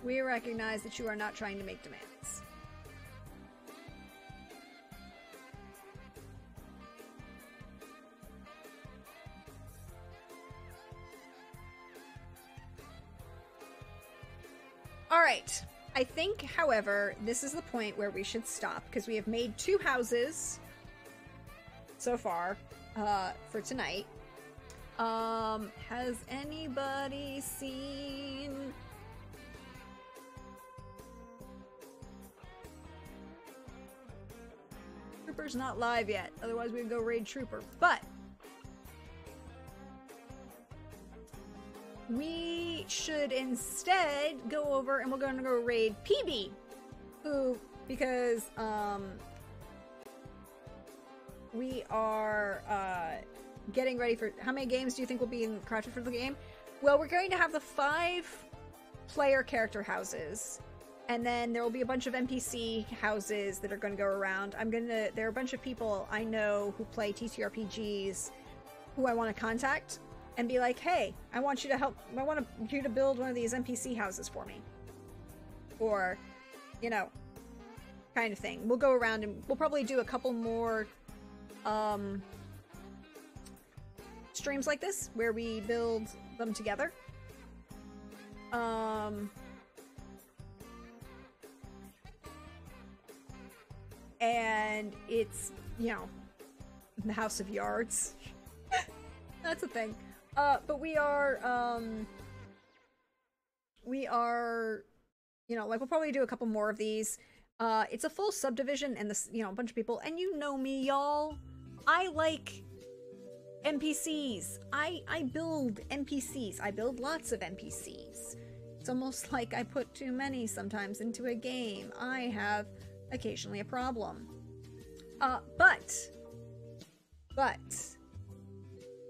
We recognize that you are not trying to make demands. Alright. I think, however, this is the point where we should stop, because we have made 2 houses so far for tonight. Has anybody seen... Trooper's not live yet, otherwise we'd go raid Trooper, but we should instead go over and we're going to go raid PB, who, because we are getting ready for... How many games do you think will be in Crouch for the game? Well, we're going to have the 5 player character houses, and then there will be a bunch of NPC houses that are going to go around. There are a bunch of people I know who play TTRPGs who I want to contact and be like, hey, I want you to help. I want you to build one of these NPC houses for me. Or, you know, kind of thing. We'll go around and we'll probably do a couple more streams like this where we build them together. And it's, you know, the House of Yards. That's a thing. But we are, you know, like, we'll probably do a couple more of these. It's a full subdivision and this, you know, a bunch of people, and you know me, y'all. I like NPCs. I build NPCs. I build lots of NPCs. It's almost like I put too many sometimes into a game. I have occasionally a problem. But I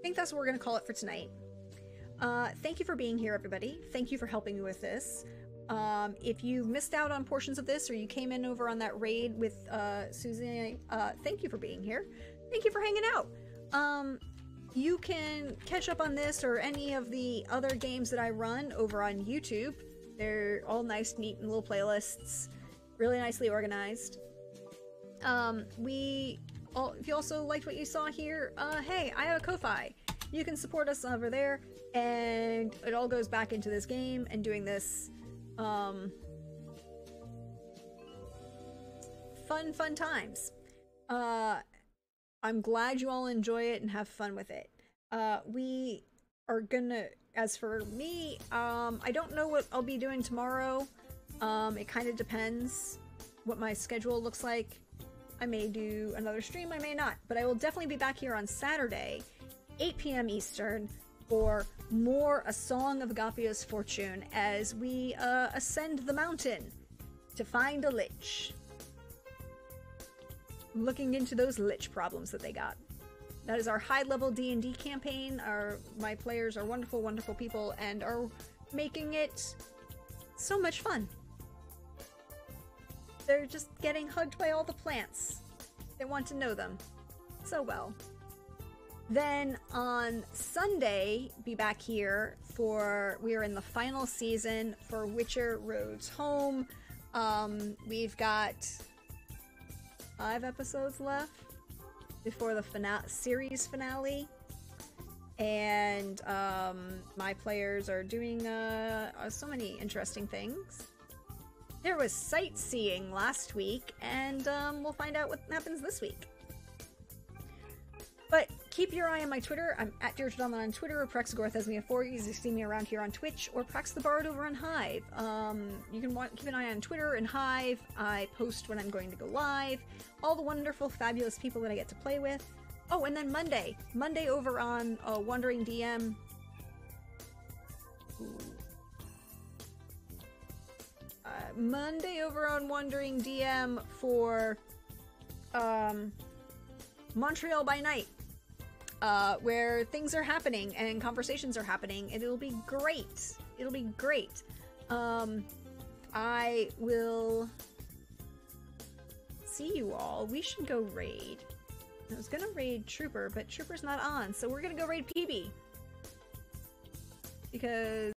think that's what we're gonna call it for tonight. Thank you for being here, everybody. Thank you for helping me with this. If you missed out on portions of this or you came in over on that raid with Susie, thank you for being here. Thank you for hanging out. You can catch up on this or any of the other games that I run over on YouTube. They're all nice, neat, and little playlists. Really nicely organized. If you also liked what you saw here, hey, I have a Ko-Fi. You can support us over there, and it all goes back into this game and doing this, fun times. I'm glad you all enjoy it and have fun with it. We are gonna, as for me, I don't know what I'll be doing tomorrow. It kind of depends what my schedule looks like. I may do another stream, I may not, but I will definitely be back here on Saturday, 8 p.m. Eastern, for more A Song of Agapio's Fortune as we ascend the mountain to find a lich. Looking into those lich problems that they got. That is our high-level D&D campaign. My players are wonderful, wonderful people and are making it so much fun. They're just getting hugged by all the plants. They want to know them so well. Then on Sunday, be back here we are in the final season for Witcher Roads Home. We've got 5 episodes left before the series finale. And my players are doing so many interesting things. There was sightseeing last week, and we'll find out what happens this week. But keep your eye on my Twitter. I'm at DeirdreDonlan on Twitter, or Prexagorthesmia4. You can see me around here on Twitch, or Prex the Bard over on Hive. You can keep an eye on Twitter and Hive. I post when I'm going to go live. All the wonderful, fabulous people that I get to play with. Oh, and then Monday over on Wandering DM. Monday over on Wandering DM for Montreal by Night, where things are happening and conversations are happening, and it'll be great. It'll be great. I will see you all. We should go raid. I was gonna raid Trooper, but Trooper's not on, so we're gonna go raid PB. Because